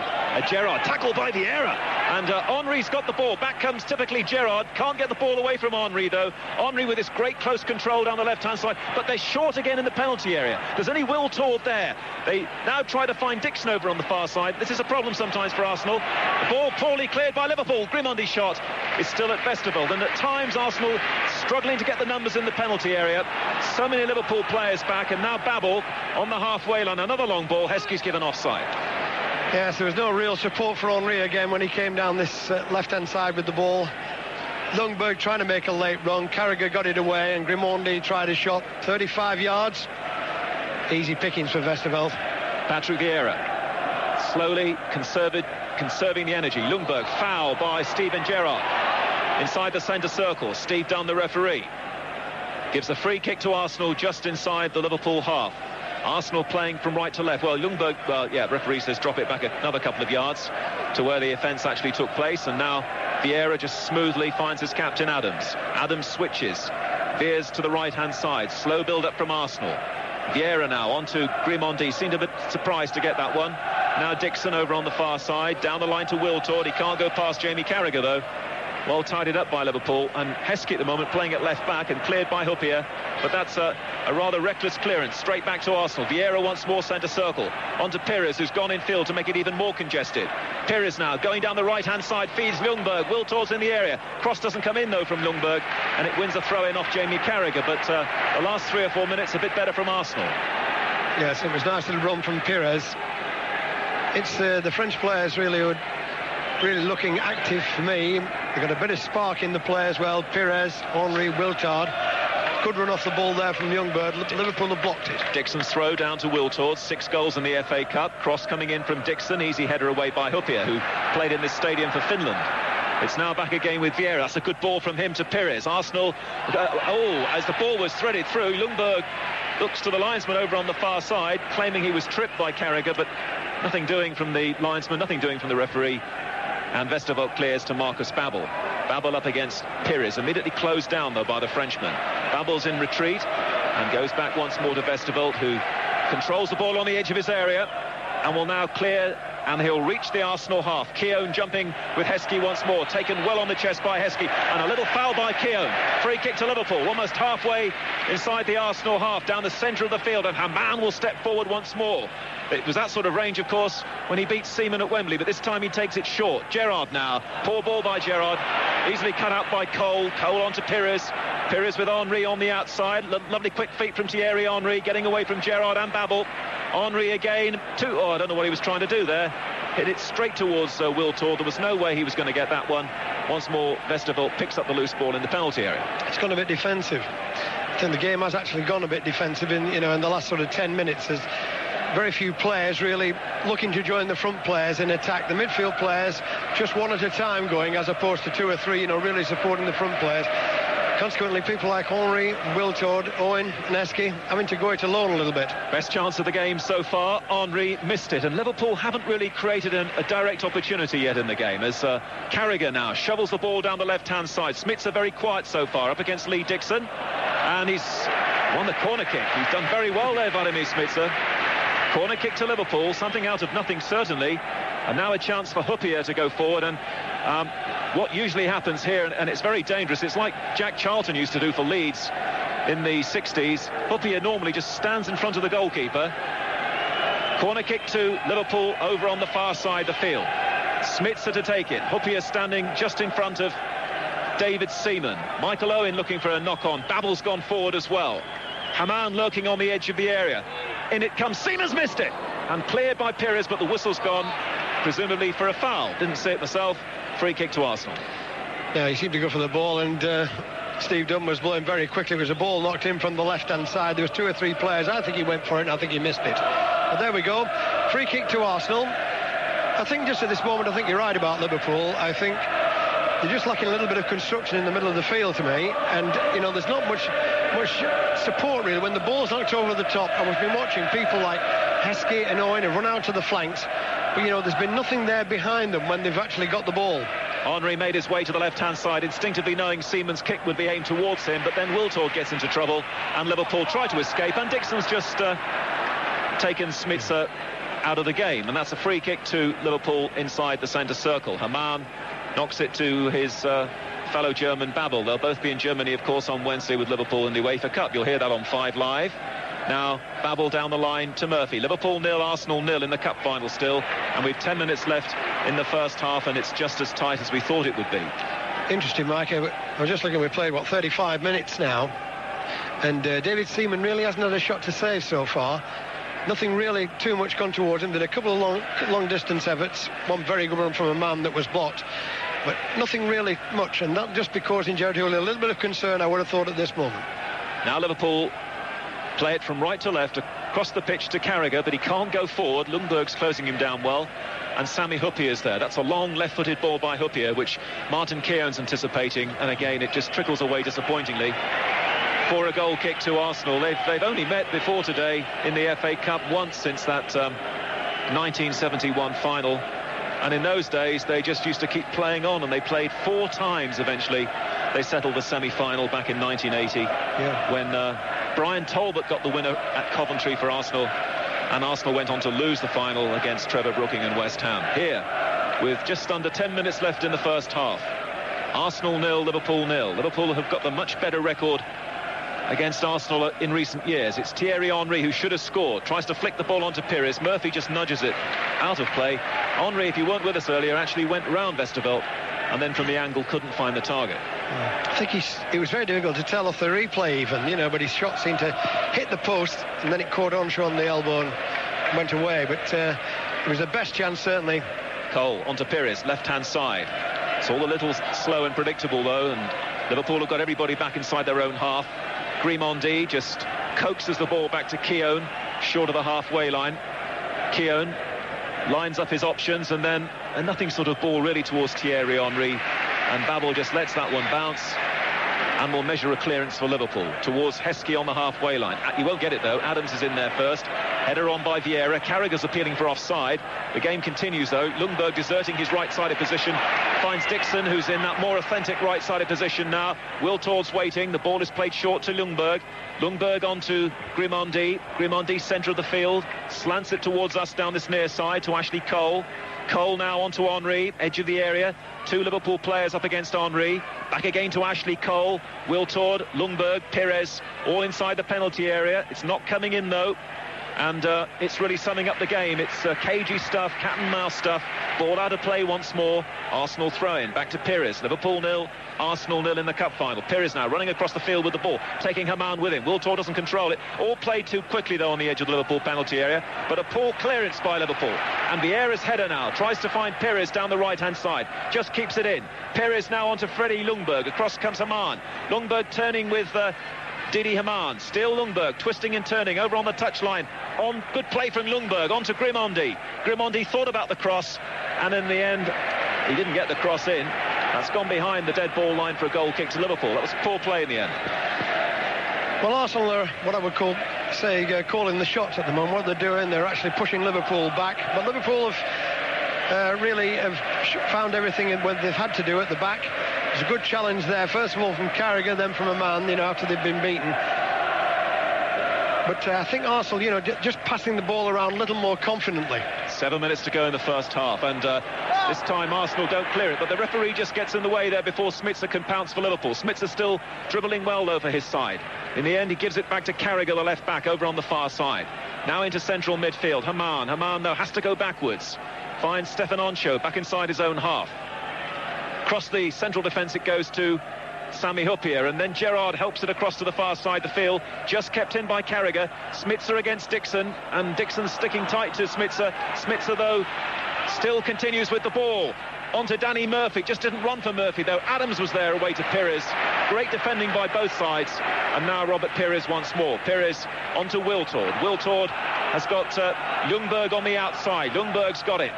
Gerrard, tackled by Vieira, and Henry's got the ball. Back comes typically Gerrard. Can't get the ball away from Henry, though. Henry with this great close control down the left-hand side, but they're short again in the penalty area. There's only Wiltord there. They now try to find Dixon over on the far side. This is a problem sometimes for Arsenal. The ball poorly cleared by Liverpool. Grimondi's shot is still at Westerveld, and at times Arsenal struggling to get the numbers in the penalty area. So many Liverpool players back, and now Babel on the halfway line. Another long ball. Heskey's given offside. Yes, there was no real support for Henry again when he came down this left-hand side with the ball. Ljungberg trying to make a late run. Carragher got it away, and Grimondi tried a shot. 35 yards. Easy pickings for Westerveld. Patrick Vieira slowly conserving the energy. Ljungberg, foul by Steven Gerrard. Inside the centre circle, Steve Dunn, the referee, gives a free kick to Arsenal just inside the Liverpool half. Arsenal playing from right to left. Well, Ljungberg, referee says drop it back another couple of yards to where the offence actually took place, and now Vieira just smoothly finds his captain Adams. Adams switches, veers to the right-hand side. Slow build-up from Arsenal. Vieira now onto Grimondi. Seemed a bit surprised to get that one. Now Dixon over on the far side, down the line to Wiltord. He can't go past Jamie Carragher, though. Well tidied up by Liverpool, and Heskey at the moment playing at left back and cleared by Huppier, but that's a rather reckless clearance. Straight back to Arsenal. Vieira once more centre circle onto Pires, who's gone in field to make it even more congested. Pires now going down the right hand side, feeds Ljungberg. Wiltord's in the area. Cross doesn't come in though from Ljungberg, and it wins a throw in off Jamie Carragher, but the last 3 or 4 minutes a bit better from Arsenal. Yes, it was a nice little run from Pires. It's the French players really who really looking active for me. They've got a bit of spark in the play as well. Pires, Henry, Wiltord. Good run off the ball there from Ljungberg. Liverpool have blocked it. Dixon's throw down to Wiltord. 6 goals in the FA Cup. Cross coming in from Dixon. Easy header away by Huppier, who played in this stadium for Finland. It's now back again with Vieira. That's a good ball from him to Pires. Arsenal, as the ball was threaded through, Ljungberg looks to the linesman over on the far side, claiming he was tripped by Carragher, but nothing doing from the linesman, nothing doing from the referee. And Westerveld clears to Marcus Babel. Babel up against Pires, immediately closed down though by the Frenchman. Babel's in retreat and goes back once more to Westerveld, who controls the ball on the edge of his area and will now clear, and he'll reach the Arsenal half. Keown jumping with Heskey once more, taken well on the chest by Heskey, and a little foul by Keown. Free kick to Liverpool, almost halfway inside the Arsenal half, down the centre of the field, and Haman will step forward once more. It was that sort of range, of course, when he beat Seaman at Wembley, but this time he takes it short. Gerrard now, poor ball by Gerrard, easily cut out by Cole. Cole on to Pires. Pires with Henry on the outside. Lovely quick feet from Thierry Henry, getting away from Gerrard and Babel. Henry again, I don't know what he was trying to do there. Hit it straight towards Wiltord. There was no way he was going to get that one. Once more, Westerveld picks up the loose ball in the penalty area. It's gone a bit defensive. I think the game has actually gone a bit defensive in the last sort of 10 minutes. There's very few players really looking to join the front players in attack. The midfield players just one at a time going, as opposed to two or three, really supporting the front players. Consequently, people like Henry, Wiltord, Owen and Heskey having to go it alone a little bit. Best chance of the game so far. Henry missed it, and Liverpool haven't really created a direct opportunity yet in the game, as Carragher now shovels the ball down the left-hand side. Smith's very quiet so far up against Lee Dixon, and he's won the corner kick. He's done very well there, Vladimir Smitsa. Corner kick to Liverpool, something out of nothing certainly, and now a chance for Huppier to go forward. And what usually happens here, and it's very dangerous, it's like Jack Charlton used to do for Leeds in the 60s. Huppier normally just stands in front of the goalkeeper. Corner kick to Liverpool over on the far side of the field. Smitsa to take it. Huppier standing just in front of David Seaman. Michael Owen looking for a knock-on. Babel's gone forward as well. Haman lurking on the edge of the area. In it comes, Seaman's missed it, and cleared by Pires, but the whistle's gone, presumably for a foul. Didn't see it myself. Free kick to Arsenal. Yeah, he seemed to go for the ball, and Steve Dunn was blowing very quickly. It was a ball knocked in from the left-hand side. There was two or three players. I think he went for it, and I think he missed it. But there we go. Free kick to Arsenal. I think just at this moment, I think you're right about Liverpool. I think they're just lacking a little bit of construction in the middle of the field to me, and there's not much support really when the ball's knocked over the top. And we've been watching people like Heskey and Owen have run out to the flanks, but there's been nothing there behind them when they've actually got the ball. Henry made his way to the left-hand side, instinctively knowing Seaman's kick would be aimed towards him, but then Wiltord gets into trouble, and Liverpool try to escape, and Dixon's just taken Smitsa out of the game, and that's a free kick to Liverpool inside the centre circle. Haman knocks it to his fellow German Babel. They'll both be in Germany, of course, on Wednesday with Liverpool in the UEFA Cup. You'll hear that on 5 Live. Now Babel down the line to Murphy. Liverpool 0, Arsenal 0 in the cup final still, and we've 10 minutes left in the first half, and it's just as tight as we thought it would be. Interesting, Mike. I was just looking, we played 35 minutes now, and David Seaman really hasn't had a shot to save so far. Nothing really too much gone towards him. Did a couple of long distance efforts, one very good one from a man that was blocked, but nothing really much, and that just be causing Gerrard a little bit of concern, I would have thought, at this moment. Now Liverpool play it from right to left across the pitch to Carragher, but he can't go forward. Lundberg's closing him down well, and Sami Huppier's there. That's a long left-footed ball by Huppier, which Martin Keown's anticipating, and again it just trickles away disappointingly for a goal kick to Arsenal. They've only met before today in the FA Cup once since that 1971 final, and in those days they just used to keep playing on, and they played 4 times eventually. They settled the semi-final back in 1980 when Brian Talbot got the winner at Coventry for Arsenal, and Arsenal went on to lose the final against Trevor Brooking and West Ham. Here, with just under 10 minutes left in the first half, Arsenal 0, Liverpool 0. Liverpool have got the much better record against Arsenal in recent years. It's Thierry Henry who should have scored, tries to flick the ball onto Pires. Murphy just nudges it out of play. Henry, if you weren't with us earlier, actually went round Westerveld, and then from the angle couldn't find the target. I think it was very difficult to tell off the replay even, but his shot seemed to hit the post, and then it caught Onshaw on the elbow and went away. But it was the best chance, certainly. Cole onto Pires, left-hand side. It's all a little slow and predictable, though, and Liverpool have got everybody back inside their own half. Grimondi just coaxes the ball back to Keown, short of the halfway line. Keown lines up his options, and then a nothing sort of ball really towards Thierry Henry, and Babel just lets that one bounce. and will measure a clearance for Liverpool towards Heskey on the halfway line. He won't get it though. Adams is in there first. Header on by Vieira. Carragher's appealing for offside. The game continues though. Ljungberg deserting his right-sided position. Finds Dixon, who's in that more authentic right-sided position now. Wiltord's waiting. The ball is played short to Ljungberg. Ljungberg onto Grimondi. Grimondi centre of the field. Slants it towards us down this near side to Ashley Cole. Cole now onto Henry, edge of the area. 2 Liverpool players up against Henry. Back again to Ashley Cole. Wiltord, Ljungberg, Pires, all inside the penalty area. It's not coming in though. And it's really summing up the game. It's cagey stuff, cat and mouse stuff. Ball out of play once more. Arsenal throw-in. Back to Pires. Liverpool 0, Arsenal 0 in the cup final. Pires now running across the field with the ball, taking Haman with him. Wiltord doesn't control it. All played too quickly though on the edge of the Liverpool penalty area. But a poor clearance by Liverpool. And Vieira's header now tries to find Pires down the right-hand side. Just keeps it in. Pires now onto Freddie Ljungberg. Across comes Haman. Ljungberg turning with Didi Haman. Still Ljungberg twisting and turning over on the touchline. On good play from Ljungberg onto Grimondi. Grimondi thought about the cross, and in the end he didn't get the cross in. That's gone behind the dead ball line for a goal kick to Liverpool. That was poor play in the end. Well, Arsenal are what I would call calling the shots at the moment. What they're doing, they're actually pushing Liverpool back, but Liverpool have really found everything what they've had to do at the back. There's a good challenge there, first of all from Carragher, then from Haman, after they've been beaten. But I think Arsenal, just passing the ball around a little more confidently. 7 minutes to go in the first half, and this time Arsenal don't clear it, but the referee just gets in the way there before Smitser can pounce for Liverpool. Smitser still dribbling well though for his side. In the end he gives it back to Carragher, the left back, over on the far side. Now into central midfield. Haman though has to go backwards. Finds Stefan Oncho back inside his own half. Across the central defence it goes to Sami Hyypiä, and then Gerrard helps it across to the far side of the field, just kept in by Carragher. Smitser against Dixon, and Dixon sticking tight to Smitser. Smitser though still continues with the ball. Onto Danny Murphy, just didn't run for Murphy though. Adams was there away to Pires. Great defending by both sides, and now Robert Pires once more. Pires onto Wiltord. Wiltord has got Ljungberg on the outside. Ljungberg's got it,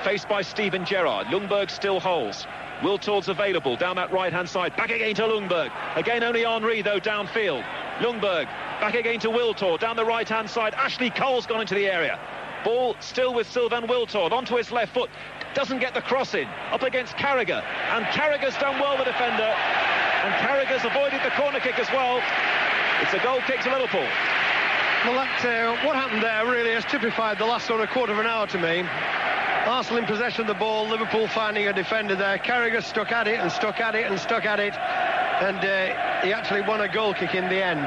faced by Steven Gerrard. Ljungberg still holds. Wiltord's available down that right-hand side. Back again to Ljungberg. Again only Henry though downfield. Ljungberg back again to Wiltord down the right-hand side. Ashley Cole's gone into the area. Ball still with Sylvain Wiltord onto his left foot. Doesn't get the cross in. Up against Carragher. And Carragher's done well, the defender. And Carragher's avoided the corner kick as well. It's a goal kick to Liverpool. Well, what happened there really has typified the last sort of quarter of an hour to me. Arsenal in possession of the ball, Liverpool finding a defender there. Carragher stuck at it and stuck at it and stuck at it, and he actually won a goal kick in the end.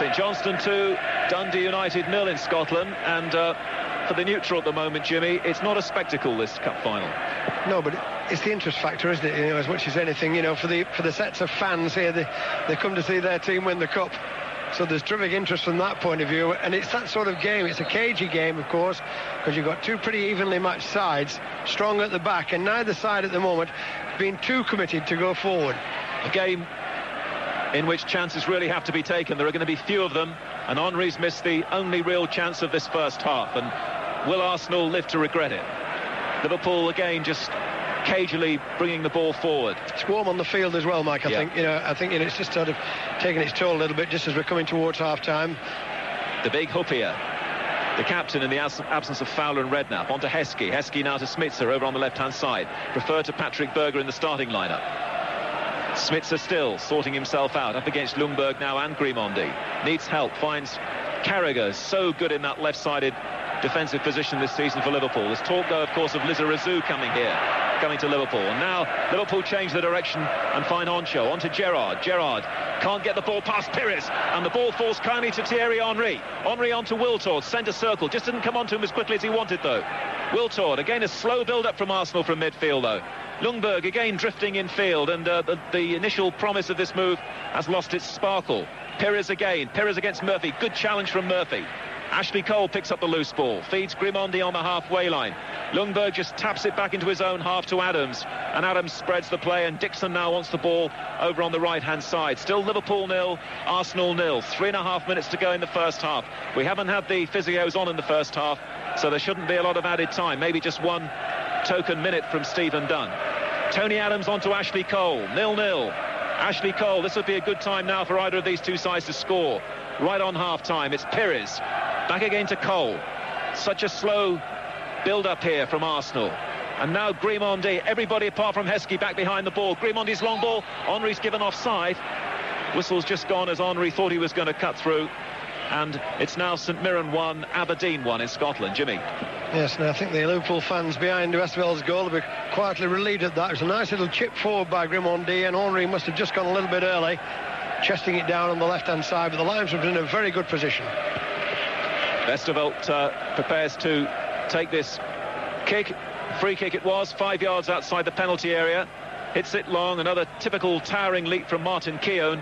St Johnstone 2, Dundee United 0 in Scotland, and for the neutral at the moment, Jimmy, it's not a spectacle, this cup final. No, but it's the interest factor, isn't it? As much as anything, for the sets of fans here, they come to see their team win the cup. So there's terrific interest from that point of view, and it's that sort of game. It's a cagey game, of course, because you've got two pretty evenly matched sides, strong at the back, and neither side at the moment being too committed to go forward. A game in which chances really have to be taken. There are going to be few of them, and Henry's missed the only real chance of this first half, and will Arsenal live to regret it? Liverpool again just cagily bringing the ball forward. It's warm on the field as well, Mike. I think it's just sort of taking its toll a little bit just as we're coming towards half-time. The big Hyypiä, the captain in the absence of Fowler and Redknapp, onto Heskey. Heskey now to Smitser over on the left-hand side. Preferred to Patrick Berger in the starting lineup. Smitser still sorting himself out up against Ljungberg now and Grimondi. Needs help, finds Carragher, so good in that left-sided defensive position this season for Liverpool. There's talk though, of course, of Lizarazu coming to Liverpool, and now Liverpool change the direction and find Oncho onto Gerrard. Gerrard can't get the ball past Pires, and the ball falls kindly to Thierry Henry. Henry onto Wiltord, centre circle, just didn't come onto him as quickly as he wanted though. Wiltord, again a slow build-up from Arsenal from midfield though. Ljungberg again drifting in field, and the initial promise of this move has lost its sparkle. Pires again, Pires against Murphy, good challenge from Murphy. Ashley Cole picks up the loose ball, feeds Grimondi on the halfway line. Ljungberg just taps it back into his own half to Adams, and Adams spreads the play, and Dixon now wants the ball over on the right-hand side. Still Liverpool 0, Arsenal 0. 3.5 minutes to go in the first half. We haven't had the physios on in the first half, so there shouldn't be a lot of added time. Maybe just one token minute from Stephen Dunn. Tony Adams onto Ashley Cole, 0-0. Ashley Cole, this would be a good time now for either of these two sides to score. Right on half-time, it's Pires. Back again to Cole. Such a slow build-up here from Arsenal. And now Grimondy, everybody apart from Heskey back behind the ball. Grimondy's long ball, Henry's given offside. Whistle's just gone as Henry thought he was going to cut through. And it's now St Mirren 1, Aberdeen 1 in Scotland. Jimmy. Yes, and I think the Liverpool fans behind Westerveld's goal will be quietly relieved at that. It was a nice little chip forward by Grimondy, and Henry must have just gone a little bit early, chesting it down on the left-hand side, but the Lions were in a very good position. Westerveld prepares to take this kick. Free kick it was, 5 yards outside the penalty area. Hits it long, another typical towering leap from Martin Keown.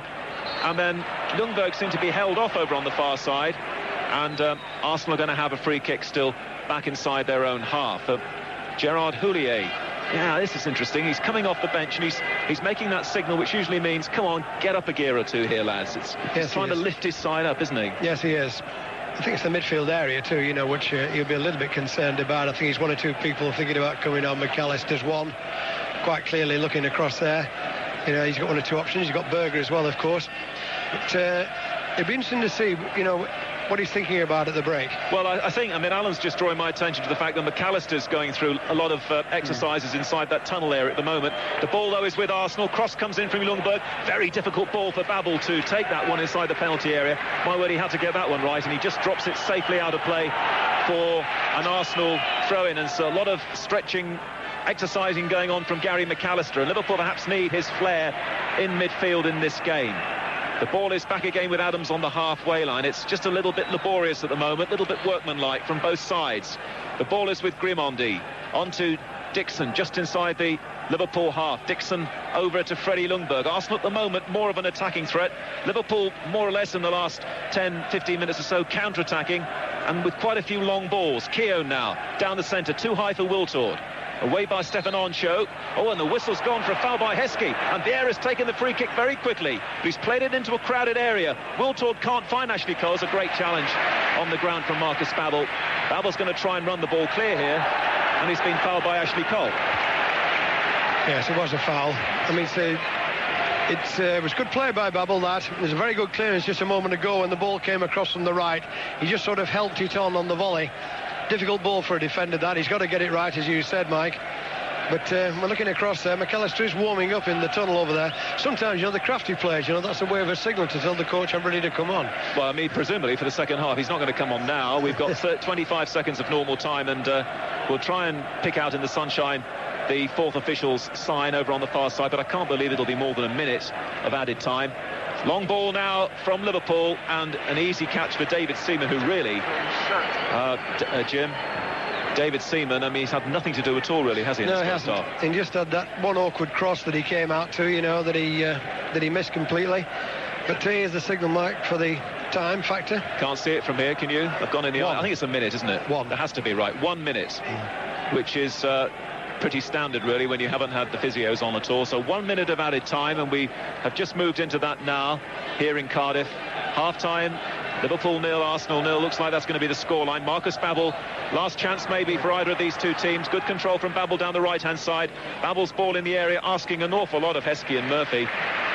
And then Ljungberg seemed to be held off over on the far side. And Arsenal are going to have a free kick still back inside their own half. Gerard Houllier. Yeah, this is interesting. He's coming off the bench and he's making that signal, which usually means, come on, get up a gear or two here, lads. He's trying to lift his side up, isn't he? Yes, he is. I think it's the midfield area too, you know, which he'll be a little bit concerned about. I think he's one or two people thinking about coming on. McAllister's one, quite clearly looking across there. You know, he's got one or two options. He's got Berger as well, of course. But it'd be interesting to see, you know, what he's thinking about at the break. Well, I think, Alan's just drawing my attention to the fact that McAllister's going through a lot of exercises inside that tunnel area at the moment. The ball, though, is with Arsenal. Cross comes in from Ljungberg. Very difficult ball for Babel to take that one inside the penalty area. My word, he had to get that one right, and he just drops it safely out of play for an Arsenal throw-in. And so a lot of stretching, exercising going on from Gary McAllister, and Liverpool perhaps need his flair in midfield in this game. The ball is back again with Adams on the halfway line. It's just a little bit laborious at the moment, a little bit workmanlike from both sides. The ball is with Grimondy. On to Dixon, just inside the Liverpool half. Dixon over to Freddie Ljungberg. Arsenal at the moment more of an attacking threat. Liverpool more or less in the last 10-15 minutes or so counter-attacking, and with quite a few long balls. Keown now down the centre, too high for Wiltord. Away by Stefan Oncho. Oh, and the whistle's gone for a foul by Heskey. And Vieira's taken the free kick very quickly. He's played it into a crowded area. Wiltord can't find Ashley Cole. It's a great challenge on the ground from Marcus Babel. Babel's going to try and run the ball clear here. And he's been fouled by Ashley Cole. Yes, it was a foul. I mean, it was good play by Babel, that. It was a very good clearance just a moment ago when the ball came across from the right. He just sort of helped it on the volley. Difficult ball for a defender, that. He's got to get it right, as you said, Mike. But we're looking across there. McAllister is warming up in the tunnel over there. Sometimes, you know, the crafty players, you know, that's a way of a signal to tell the coach, I'm ready to come on. Well, I mean, presumably for the second half, he's not going to come on now. We've got 25 seconds of normal time, and we'll try and pick out in the sunshine the fourth official's sign over on the far side, but I can't believe it'll be more than a minute of added time. Long ball now from Liverpool, and an easy catch for David Seaman, who really, Jim, David Seaman, I mean, he's had nothing to do at all, really, has he? No, he hasn't. He just had that one awkward cross that he came out to, you know, that he missed completely. But here's the signal, Mike, for the time factor. Can't see it from here, can you? I've gone in the eye. I think it's a minute, isn't it? One. That has to be right. 1 minute, which is pretty standard, really, when you haven't had the physios on at all. So 1 minute of added time, and we have just moved into that now here in Cardiff. Half-time, Liverpool 0, Arsenal 0. Looks like that's going to be the scoreline. Marcus Babel, last chance maybe for either of these two teams. Good control from Babel down the right-hand side. Babel's ball in the area, asking an awful lot of Heskey and Murphy.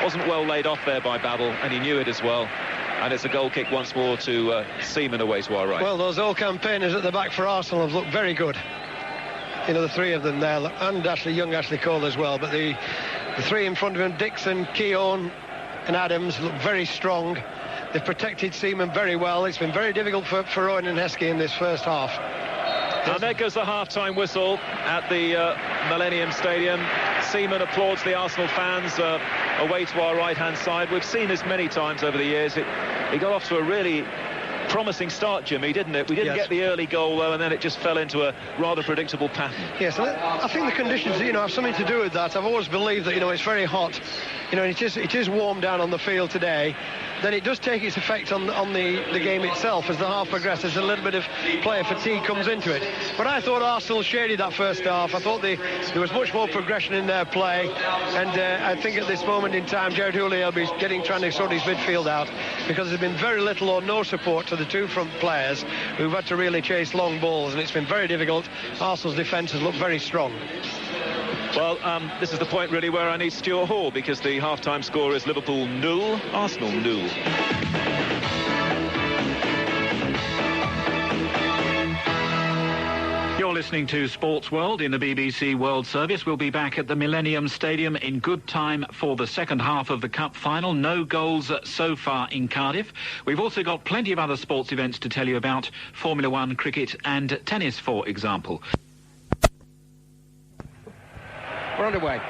Wasn't well laid off there by Babel, and he knew it as well. And it's a goal kick once more to Seaman away to our right. Well, those old campaigners at the back for Arsenal have looked very good. You know, the three of them there, and Ashley Cole as well. But the three in front of him, Dixon, Keown and Adams, look very strong. They've protected Seaman very well. It's been very difficult for Owen and Heskey in this first half. And there goes the half-time whistle at the Millennium Stadium. Seaman applauds the Arsenal fans away to our right-hand side. We've seen this many times over the years. He got off to a really promising start, Jimmy, didn't it? We didn't get the early goal, though, and then it just fell into a rather predictable pattern. Yes, and I think the conditions, you know, have something to do with that. I've always believed that, you know, it's very hot. You know, it is warm down on the field today. Then it does take its effect on the game itself as the half progresses. A little bit of player fatigue comes into it. But I thought Arsenal shaded that first half. I thought there was much more progression in their play. And I think at this moment in time, Gerard Houllier will be trying to sort his midfield out, because there's been very little or no support to the two front players who've had to really chase long balls, and it's been very difficult. Arsenal's defence has looked very strong. Well, this is the point really where I need Stuart Hall, because the half-time score is Liverpool 0, Arsenal 0. You're listening to Sports World in the BBC World Service. We'll be back at the Millennium Stadium in good time for the second half of the Cup final. No goals so far in Cardiff. We've also got plenty of other sports events to tell you about, Formula One, cricket and tennis, for example. We're underway.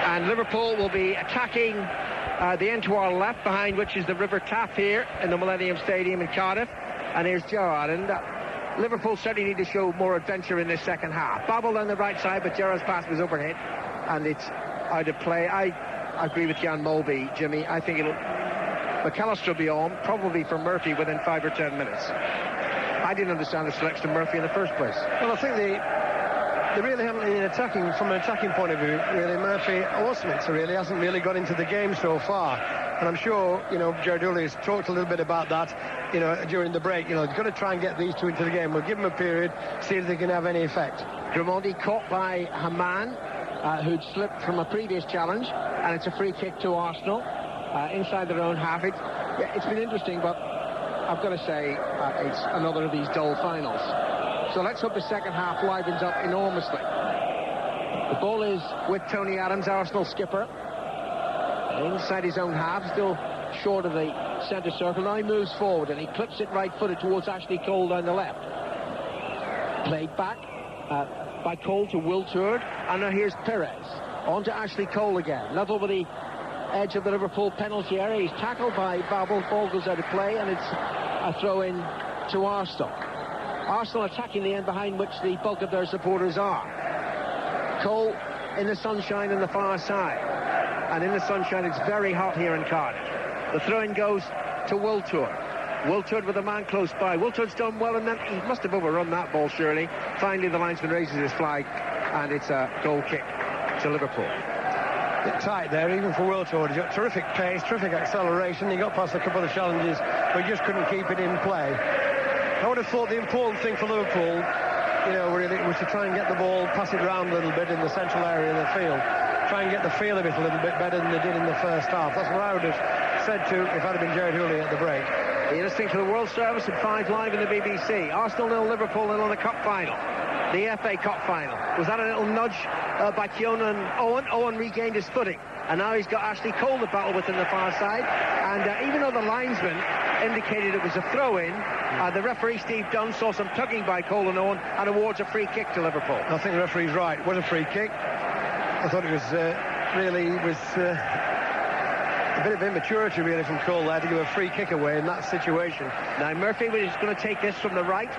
And Liverpool will be attacking the end to our left, behind which is the River Taff here in the Millennium Stadium in Cardiff. And here's Gerrard. And Liverpool certainly need to show more adventure in this second half. Babel on the right side, but Gerrard's pass was overhit, and it's out of play. I agree with Jan Mulby, Jimmy. I think McAllister will be on, probably for Murphy within 5 or 10 minutes. I didn't understand the selection of Murphy in the first place. Well, I think they really haven't been attacking, from an attacking point of view, really. Murphy or Smith really hasn't really got into the game so far. And I'm sure, Gerard Houllier has talked a little bit about that, during the break. They've got to try and get these two into the game. We'll give them a period, see if they can have any effect. Grimondi caught by Haman, who'd slipped from a previous challenge, and it's a free kick to Arsenal inside their own half. It's been interesting, but I've got to say it's another of these dull finals. So let's hope the second half livens up enormously. The ball is with Tony Adams, Arsenal skipper. Inside his own half, still short of the centre circle. Now he moves forward and he clips it right-footed towards Ashley Cole down the left. Played back by Cole to Wiltord. And now here's Perez. On to Ashley Cole again. Level with the edge of the Liverpool penalty area. He's tackled by Babel. Ball goes out of play, and it's a throw-in to Arsenal. Arsenal attacking the end behind which the bulk of their supporters are. Cole in the sunshine on the far side. And in the sunshine, it's very hot here in Cardiff. The throw-in goes to Wiltord. Wiltord with a man close by. Wiltord's done well, and then he must have overrun that ball, surely. Finally, the linesman raises his flag, and it's a goal kick to Liverpool. A bit tight there, even for Wiltord. He's got terrific pace, terrific acceleration. He got past a couple of challenges, but he just couldn't keep it in play. I would have thought the important thing for Liverpool, really, was to try and get the ball, pass it around a little bit in the central area of the field. Try and get the feel of it a little bit better than they did in the first half. That's what I would have said to if I'd have been Gerard Houllier at the break. You're listening to the World Service at 5 live in the BBC. Arsenal 0, Liverpool 0 on the Cup final. The FA Cup final. Was that a little nudge by Keown and Owen? Owen regained his footing. And now he's got Ashley Cole to battle with on the far side. And even though the linesman indicated it was a throw-in, the referee, Steve Dunn, saw some tugging by Cole and Owen and awards a free kick to Liverpool. I think the referee's right. It was a free kick. I thought it was a bit of immaturity really from Cole there to give a free kick away in that situation. Now Murphy is going to take this from the right,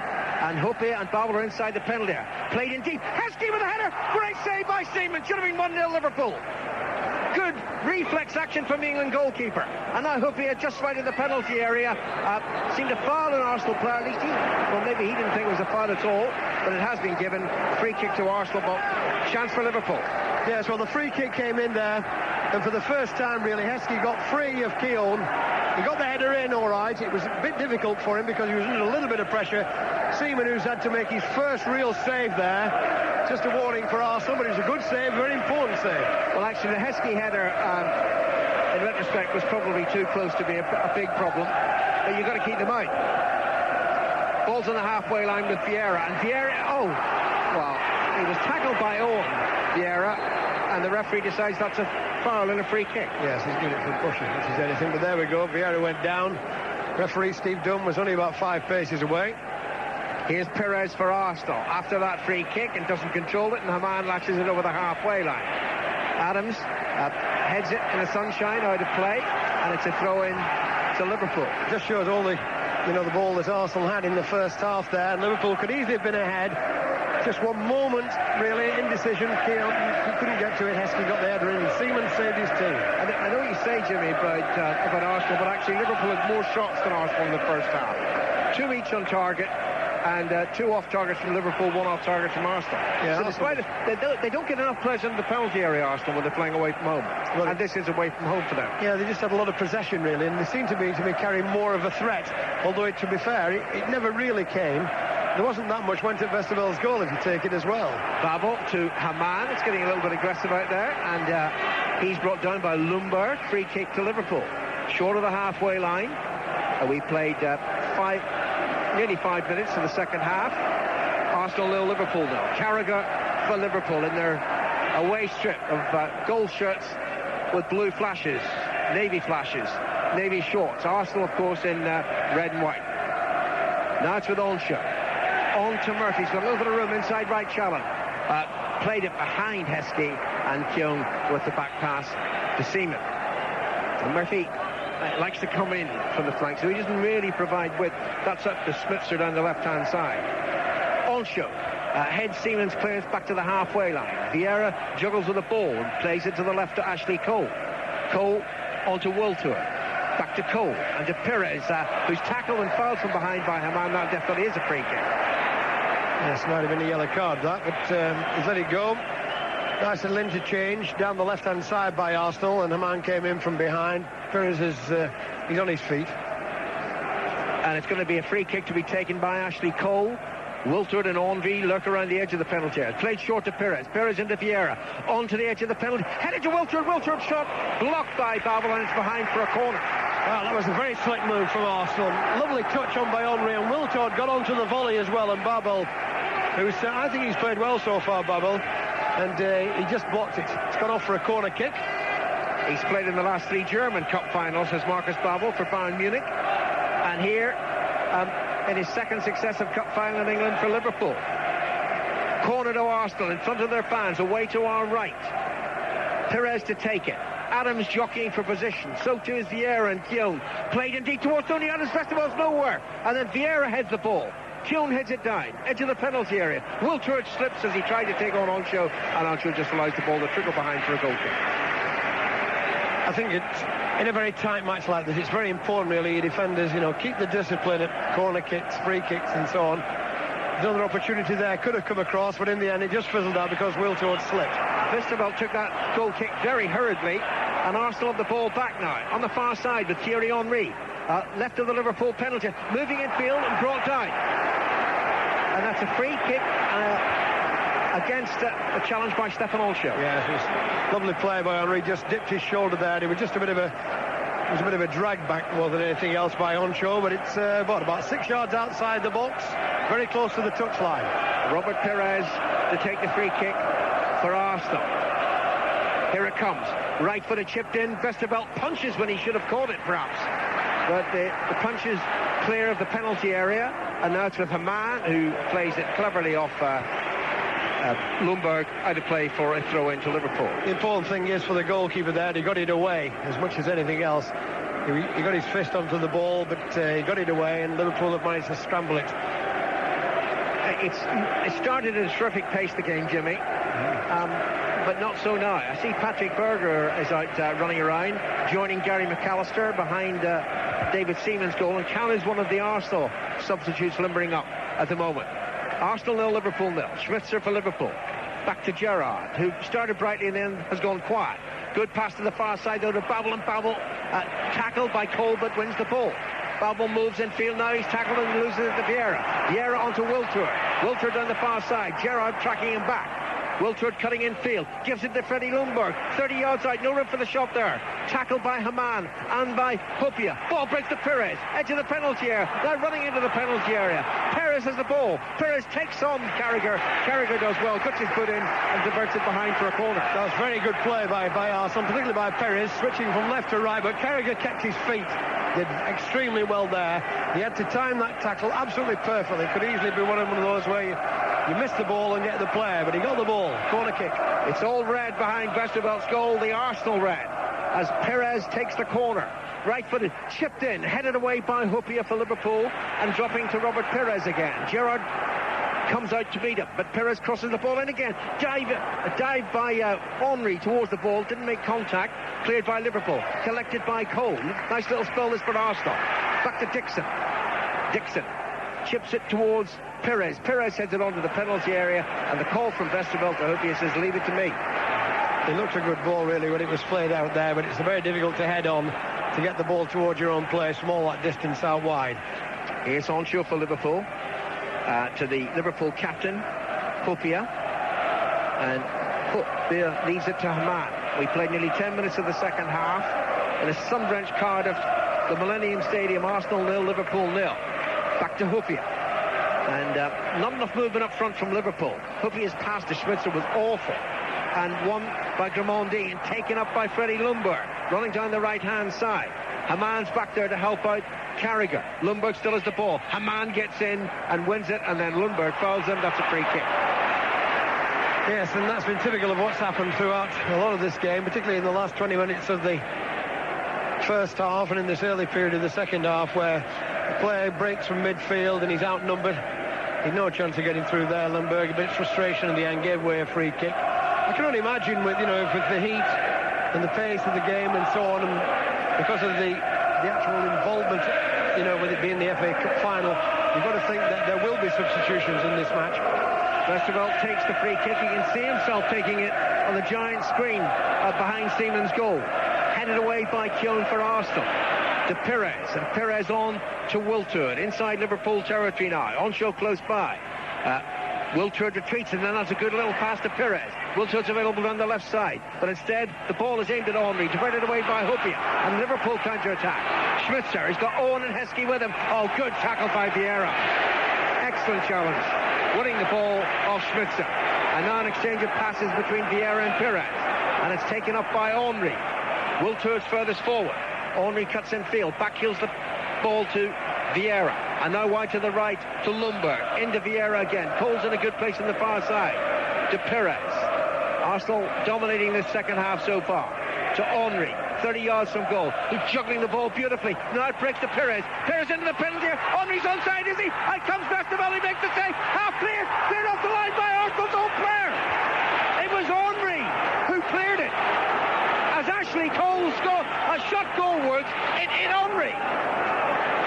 and Hope and Babel are inside the penalty area. Played in deep. Heskey with a header. Great save by Seaman. Should have been 1-0 Liverpool. Good reflex action from the England goalkeeper. And now Hope just right in the penalty area. Seemed to foul an Arsenal player. At least maybe he didn't think it was a foul at all, but it has been given. Free kick to Arsenal, but chance for Liverpool. Yes, well, the free kick came in there, and for the first time, really, Heskey got free of Keown. He got the header in, all right. It was a bit difficult for him because he was under a little bit of pressure. Seaman, who's had to make his first real save there. Just a warning for Arsenal, but it's a good save, very important save. Well, actually, the Heskey header, in retrospect, was probably too close to be a big problem, but you've got to keep them out. Ball's on the halfway line with Vieira, and Vieira, he was tackled by Owen, Vieira, and the referee decides that's a foul and a free kick. Yes, he's good for pushing, which is anything, but there we go. Vieira went down. Referee Steve Dunn was only about 5 paces away. Here's Perez for Arsenal. After that free kick, and doesn't control it, and Haman lashes it over the halfway line. Adams heads it in the sunshine, out of play, and it's a throw-in to Liverpool. Just shows all the ball that Arsenal had in the first half there, and Liverpool could easily have been ahead. Just one moment, really, indecision. Keown, he couldn't get to it. Heskey got the header in, and Seaman saved his team. I know what you say, Jimmy, about Arsenal, but actually Liverpool had more shots than Arsenal in the first half. 2 each on target, and 2 off targets from Liverpool, 1 off target from Arsenal. Yeah, so despite it, they don't get enough players in the penalty area, Arsenal, when they're playing away from home. Well, and this is away from home for them. Yeah, they just had a lot of possession, really, and they seem to be carrying more of a threat. Although, to be fair, it never really came. there wasn't that much went at Vestervel's goal if you take it as well. Babel to Haman. It's getting a little bit aggressive out there, and he's brought down by Lumberg. Free kick to Liverpool. Short of the halfway line. We played nearly 5 minutes in the second half. Arsenal 0, Liverpool 0. Carragher for Liverpool in their away strip of gold shirts with blue flashes, navy flashes, navy shorts. Arsenal, of course, in red and white. Now it's with Onshaw. On to Murphy. He's got a little bit of room inside right channel. Played it behind Heskey, and Kyung with the back pass to Seaman. And Murphy likes to come in from the flank, so he doesn't really provide width. That's up to Smitzer down the left-hand side. Onshaw heads Seaman's clearance back to the halfway line. Vieira juggles with the ball and plays it to the left to Ashley Cole. Cole onto Wiltour. Back to Cole and to Perez, who's tackled and fouled from behind by Haman. That definitely is a free kick. Yes, might have been a yellow card, that, but he's let it go. Nice little interchange down the left-hand side by Arsenal, and Haman came in from behind. Perez is he's on his feet. And it's going to be a free kick to be taken by Ashley Cole. Wiltord and Henry lurk around the edge of the penalty area. Played short to Perez. Perez into Vieira. On to the edge of the penalty. Headed to Wiltord. Wiltord shot. Blocked by Babel, and it's behind for a corner. Well, that was a very slick move from Arsenal. Lovely touch on by Henry, and Wiltord got onto the volley as well, and Babel, who's I think he's played well so far, Babel, and he just blocked it. It's gone off for a corner kick. He's played in the last 3 German Cup finals as Marcus Babel for Bayern Munich, and here in his second successive Cup final in England for Liverpool. Corner to Arsenal in front of their fans, away to our right. Perez to take it. Adams jockeying for position. So too is Vieira, and Kyung played indeed towards Tony Adams. Festival's nowhere, and then Vieira heads the ball. Kyung heads it down, edge of the penalty area. Wiltord slips as he tried to take on Onshaw, and Onshaw just allows the ball to trickle behind for a goal kick. I think it's, in a very tight match like this, it's very important, really, defenders, keep the discipline at corner kicks, free kicks, and so on. Another opportunity there could have come across, but in the end it just fizzled out because Wiltord slipped. Vesterveld took that goal kick very hurriedly, and Arsenal have the ball back now on the far side with Thierry Henry, left of the Liverpool penalty, moving infield and brought down. And that's a free kick against a challenge by Stefan Onshaw. Yeah, it was lovely play by Henry. Just dipped his shoulder there. It was just a bit of a drag back more than anything else by Onshaw, but it's about 6 yards outside the box, very close to the touchline. Robert Perez to take the free kick for Arsenal. Here it comes. Right footed chipped in. Vesterveld punches when he should have caught it, perhaps. But the punch is clear of the penalty area, and now it's with Haman, who plays it cleverly off Lumberg, out of play for a throw into Liverpool. The important thing is for the goalkeeper there, he got it away as much as anything else. He got his fist onto the ball, but he got it away, and Liverpool have managed to scramble it. It started at a terrific pace, the game, Jimmy, but not so now. I see Patrick Berger is out running around, joining Gary McAllister behind David Seaman's goal, and Cal is one of the Arsenal substitutes limbering up at the moment. Arsenal 0, Liverpool 0. Schmitzer for Liverpool. Back to Gerrard, who started brightly and then has gone quiet. Good pass to the far side, though, to Babel, and Babel tackled by Cole, but wins the ball. Babel moves in field now. He's tackled and loses it to Vieira. Vieira onto Wiltord. Wiltord down the far side. Gerrard tracking him back. Wiltord cutting in field. Gives it to Freddie Lumberg. 30 yards out. No room for the shot there. Tackled by Haman and by Hupia. Ball breaks to Perez. Edge of the penalty area. Now running into the penalty area. Perez has the ball. Perez takes on Carragher. Carragher does well. Cuts his foot in and diverts it behind for a corner. That was very good play by Arsenal, particularly by Perez, switching from left to right, but Carragher kept his feet. Did extremely well there. He had to time that tackle absolutely perfectly. Could easily be one of those where you miss the ball and get the player, but he got the ball. Corner kick. It's all red behind Vesterveld's goal, the Arsenal red, as Perez takes the corner. Right-footed, chipped in, headed away by Hupia for Liverpool, and dropping to Robert Perez again. Gerrard comes out to beat him, but Perez crosses the ball in again. Dive by Henry towards the ball, didn't make contact. Cleared by Liverpool, collected by Cole. Nice little spell this for Arsenal. Back to Dixon. Dixon chips it towards Perez. Perez heads it onto the penalty area, and the call from Vesterveld to Hupia says, leave it to me. It looked a good ball, really, when it was played out there, but it's very difficult to head on to get the ball towards your own place from all that distance out wide. Here's Onshaw for Liverpool. to the Liverpool captain, Hopia. And Hopia leaves it to Haman. We played nearly 10 minutes of the second half. In a sun-drenched Cardiff, the Millennium Stadium, Arsenal 0, Liverpool 0. Back to Hopia. And not enough movement up front from Liverpool. Hopia's pass to Schmitzer was awful. And won by Grimondi and taken up by Freddie Ljungberg, running down the right-hand side. Haman's back there to help out Carragher. Ljungberg still has the ball. Haman gets in and wins it, and then Ljungberg fouls him. That's a free kick. Yes, and that's been typical of what's happened throughout a lot of this game, particularly in the last 20 minutes of the first half and in this early period of the second half, where the player breaks from midfield and he's outnumbered. He'd no chance of getting through there, Ljungberg. A bit of frustration in the end, gave away a free kick. I can only imagine with the heat and the pace of the game and so on, and because of the actual involvement, with it being the FA Cup final, you've got to think that there will be substitutions in this match. Westerveld takes the free kick. You can see himself taking it on the giant screen behind Seaman's goal. Headed away by Keown for Arsenal. To Perez, and Perez on to Wiltord. Inside Liverpool territory now. Onshow close by. Wiltord retreats, and then that's a good little pass to Perez. Wiltord's available on the left side, but instead the ball is aimed at Henry, diverted away by Hopia, and Liverpool counter-attack. Schmitzer has got Owen and Heskey with him. Oh, good tackle by Vieira. Excellent challenge. Winning the ball off Schmitzer. And now an exchange of passes between Vieira and Perez, and it's taken up by Henry. Wiltord's furthest forward. Henry cuts in field, backheels the ball to Vieira, and now wide to the right to Ljungberg, into Vieira again. Cole's in a good place on the far side to Perez. Arsenal dominating this second half so far. To Henry, 30 yards from goal. He's juggling the ball beautifully. Now it breaks to Perez. Perez into the penalty area. Henry's onside, is he? Out comes Westerveld, he makes the save. Half cleared, cleared off the line by Arsenal's own player. It was Henry who cleared it. As Ashley Cole scored a shot goalwards in Henry.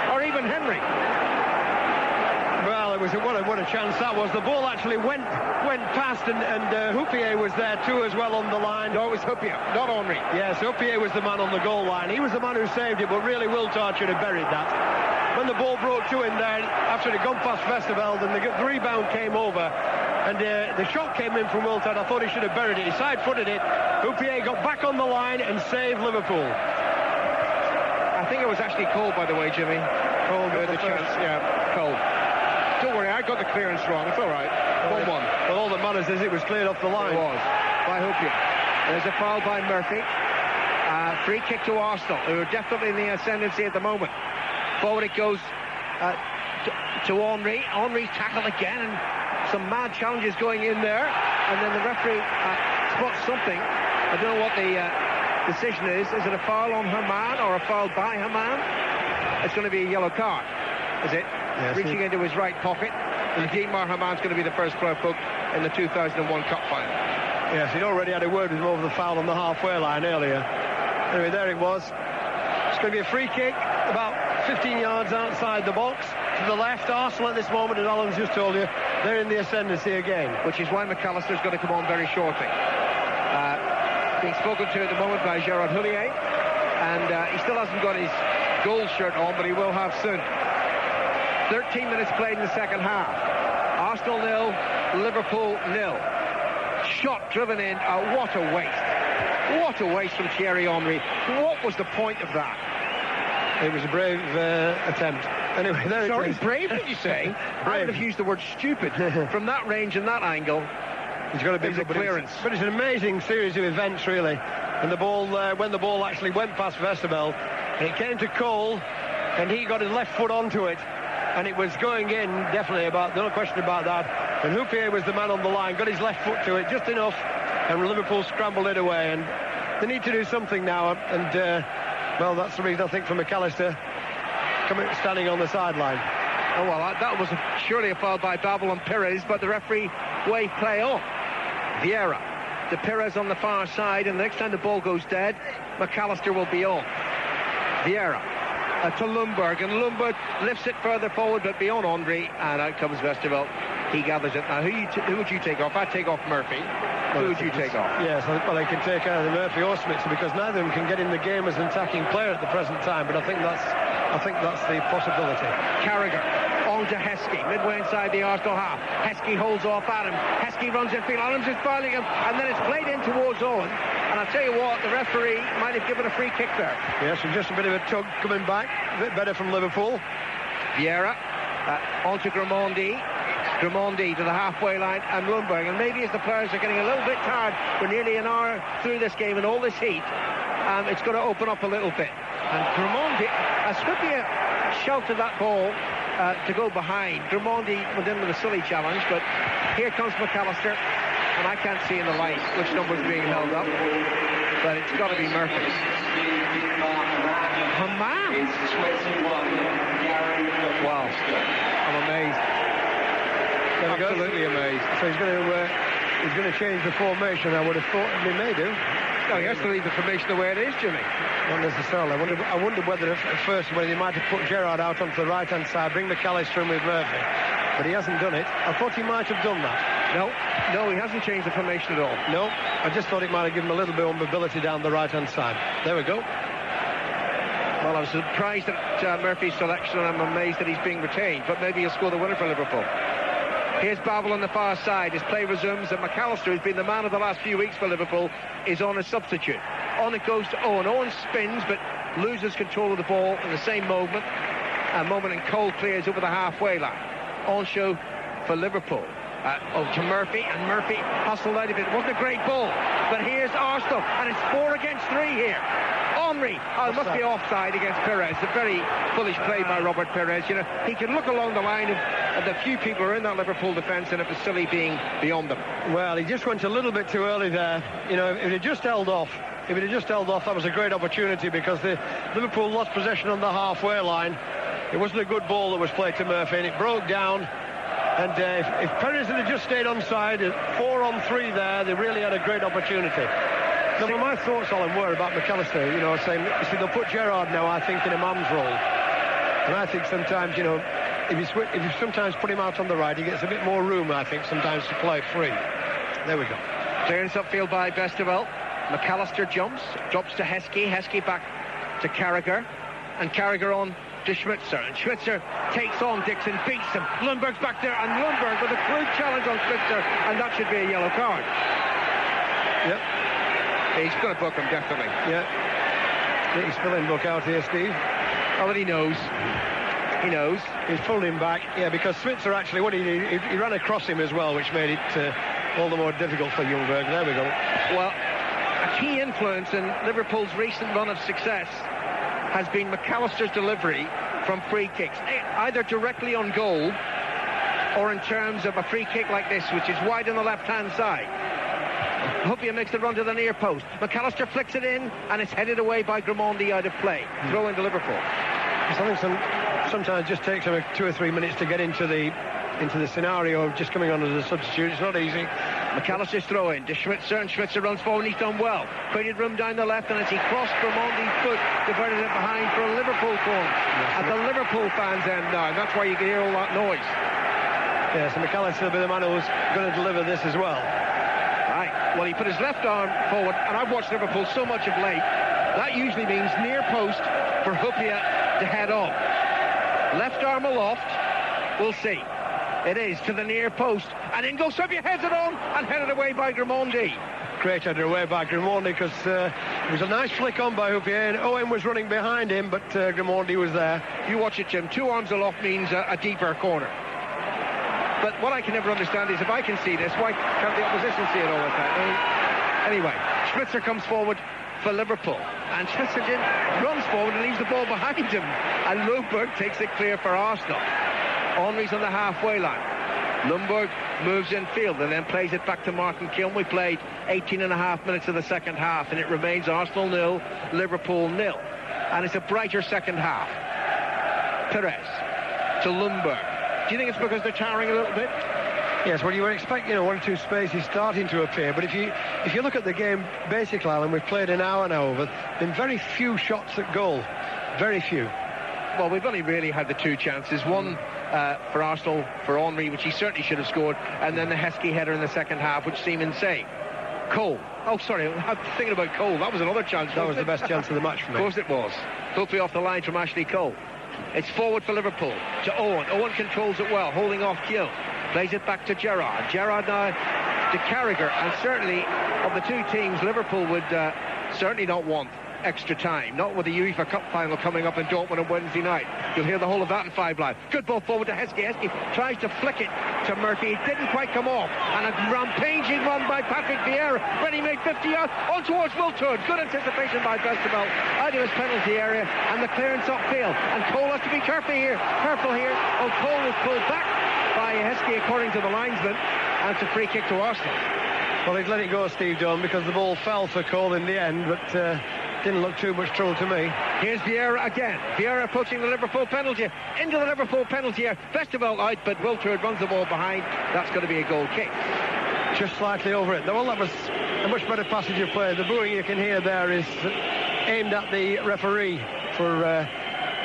Or even Henry. Well, it was what a chance that was. The ball actually went past, and Hopia was there too as well on the line. No, it was Hopia, not Henry. Yes, Hopia was the man on the goal line. He was the man who saved it, but really Wiltord should have buried that. When the ball broke to him there, after it had gone past Westerveld, and the rebound came over, and the shot came in from Wiltord, I thought he should have buried it. He side-footed it. Hopia got back on the line and saved Liverpool. I think it was actually Cole, by the way, Jimmy. Cole got the chance. Yeah, Cole. Don't worry, I got the clearance wrong. It's all right. 1-1. Well, all that matters is it was cleared off the line. It was. By Hopia. There's a foul by Murphy. Free kick to Arsenal, who are definitely in the ascendancy at the moment. Forward it goes to Henry. Henry's tackled again, and some mad challenges going in there. And then the referee spots something. I don't know what the decision is. Is it a foul on Haman or a foul by Haman? It's going to be a yellow card, is it? Yes, reaching into his right pocket. And Dietmar Haman's going to be the first player booked in the 2001 Cup final. Yes, he'd already had a word with him over the foul on the halfway line earlier. Anyway, there it was. It's going to be a free kick about 15 yards outside the box. To the left, Arsenal at this moment, as Alan's just told you, they're in the ascendancy again. Which is why McAllister's going to come on very shortly. Being spoken to at the moment by Gerard Houllier, and he still hasn't got his goal shirt on, but he will have soon. 13 minutes played in the second half. Arsenal 0, Liverpool 0. Shot driven in. What a waste. What a waste from Thierry Henry. What was the point of that? It was a brave attempt. Anyway, there Sorry, brave, did you say? I would have used the word stupid. From that range and that angle, he's got a big clearance. But it's an amazing series of events, really. And the ball, when the ball actually went past Westerveld, and it came to Cole, and he got his left foot onto it, and it was going in, definitely, no question about that. And Hopia was the man on the line, got his left foot to it, just enough, and Liverpool scrambled it away. And they need to do something now, and, well, that's the reason, I think, for McAllister standing on the sideline. Oh, well, that was surely a foul by Babel and Perez, but the referee waved play on. Vieira to Perez on the far side, and the next time the ball goes dead, McAllister will be on. Vieira to Ljungberg, and Ljungberg lifts it further forward, but beyond Henry, and out comes Westerveld. He gathers it. Now, who would you take off? I'd take off Murphy. Who would you take off? Yes, well, they can take either Murphy or Schmitzer, because neither of them can get in the game as an attacking player at the present time, but I think that's the possibility. Carragher On to Heskey, midway inside the Arsenal half. Heskey holds off Adam. Heskey runs in field. Adams is filing him, and then it's played in towards Owen. And I'll tell you what, the referee might have given a free kick there. Yes, and just a bit of a tug coming back. A bit better from Liverpool. Vieira on to Grimandi. Grimandi to the halfway line, and Lundberg. And maybe as the players are getting a little bit tired, we're nearly an hour through this game and all this heat, it's going to open up a little bit. And Grimandi, Swippia sheltered that ball to go behind. Grimandi went in with a silly challenge, but here comes McAllister, and I can't see in the light which number's being held up, but it's got to be Murphy. Man. Wow, I'm amazed. Absolutely amazed. So he's going to change the formation. I would have thought he may do. No, he has to leave the formation the way it is, Jimmy. Not necessarily. I wondered whether at first he might have put Gerrard out onto the right-hand side, bring McAllister in with Murphy. But he hasn't done it. I thought he might have done that. No, he hasn't changed the formation at all. No, I just thought it might have given him a little bit of mobility down the right-hand side. There we go. Well, I was surprised at Murphy's selection, and I'm amazed that he's being retained. But maybe he'll score the winner for Liverpool. Here's Babel on the far side. His play resumes, and McAllister, who's been the man of the last few weeks for Liverpool, is on as substitute. On it goes to Owen. Owen spins, but loses control of the ball in the same moment. A moment, and Cole clears over the halfway line. On show for Liverpool. To Murphy, and Murphy hustled out of it. It wasn't a great ball, but here's Arsenal, and it's 4 against 3 here. Henry, it must be offside against Perez. A very foolish play by Robert Perez. You know, he can look along the line of the few people who are in that Liverpool defence, and it was silly being beyond them. Well, he just went a little bit too early there. You know, if he just held off, that was a great opportunity, because Liverpool lost possession on the halfway line. It wasn't a good ball that was played to Murphy, and it broke down. And if Perez had just stayed onside, 4 on 3 there, they really had a great opportunity. No, but my thoughts, Alan, were about McAllister, you know, saying, see, they'll put Gerrard now, I think, in a man's role. And I think sometimes, you know, if you sometimes put him out on the right, he gets a bit more room, I think, sometimes to play free. There we go. Clearance upfield by Vesterveld. McAllister jumps, drops to Heskey. Heskey back to Carragher. And Carragher on to Schmitzer. And Schmitzer takes on Dixon, beats him. Lundberg's back there, and Lundberg with a crude challenge on Schmitzer, and that should be a yellow card. Yep. He's going to book him, definitely. Yeah. He's spilling book out here, Steve. Oh, but he knows. He knows. He's pulled him back. Yeah, because Switzer actually, what he ran across him as well, which made it all the more difficult for Ljungberg. There we go. Well, a key influence in Liverpool's recent run of success has been McAllister's delivery from free kicks, either directly on goal or in terms of a free kick like this, which is wide on the left-hand side. Hupia makes the run to the near post. McAllister flicks it in, and it's headed away by Grimandi out of play. Throw into Liverpool. I think sometimes it just takes him 2 or 3 minutes to get into the scenario of just coming on as a substitute. It's not easy. McAllister's throw in to Schmitzer, and Schmitzer runs forward, and he's done well. Created room down the left, and as he crossed Grimandi's foot, diverted it behind for a Liverpool corner. At the Liverpool fans' end now, and that's why you can hear all that noise. Yes, and McAllister will be the man who's going to deliver this as well. Right, well, he put his left arm forward, and I've watched Liverpool so much of late, that usually means near post for Hupia to head on. Left arm aloft, we'll see. It is to the near post, and in goes Hupia, heads it on, and headed away by Grimandi. Great header away by Grimandi, because it was a nice flick on by Hupia, and Owen was running behind him, but Grimandi was there. You watch it, Jim. 2 arms aloft means a deeper corner. But what I can never understand is, if I can see this, why can't the opposition see it all the time? Anyway, Schmitzer comes forward for Liverpool, and Schmitzer runs forward and leaves the ball behind him, and Lundberg takes it clear for Arsenal. Henry's on the halfway line. Lundberg moves in field and then plays it back to Martin Keown. We played 18.5 minutes of the second half, and it remains Arsenal 0, Liverpool 0. And it's a brighter second half. Perez to Lundberg. Do you think it's because they're tiring a little bit? Yes, well, you would expect, 1 or 2 spaces starting to appear, but if you look at the game, basically, Alan, we've played an hour now over, been very few shots at goal. Very few. Well, we've only really had the 2 chances. One for Arsenal, for Henry, which he certainly should have scored, and then the Heskey header in the second half, which seemed insane. Cole. Oh, sorry, I'm thinking about Cole. That was another chance. That was the best chance of the match for me. Of course it was. Hopefully off the line from Ashley Cole. It's forward for Liverpool to Owen. Owen controls it well, holding off Gill. Plays it back to Gerrard. Gerrard now to Carragher. And certainly, of the two teams, Liverpool would certainly not want extra time. Not with the UEFA Cup final coming up in Dortmund on Wednesday night. You'll hear the whole of that in 5 Live. Good ball forward to Heskey. Heskey tries to flick it to Murphy. It didn't quite come off. And a rampaging run by Patrick Vieira. Ready-made 50 yards on towards Wiltord. Good anticipation by Vesterveld out of his penalty area. And the clearance upfield. And Cole has to be careful here. Oh, Cole was pulled back by Heskey according to the linesman. And it's a free kick to Arsenal. Well, he'd let it go, Steve Dunn, because the ball fell for Cole in the end, but didn't look too much trouble to me. Here's Vieira again. Vieira approaching the Liverpool penalty. Into the Liverpool penalty area. Vesterveld out, but Wiltord runs the ball behind. That's going to be a goal kick. Just slightly over it. Well, that was a much better passage of play. The booing you can hear there is aimed at the referee for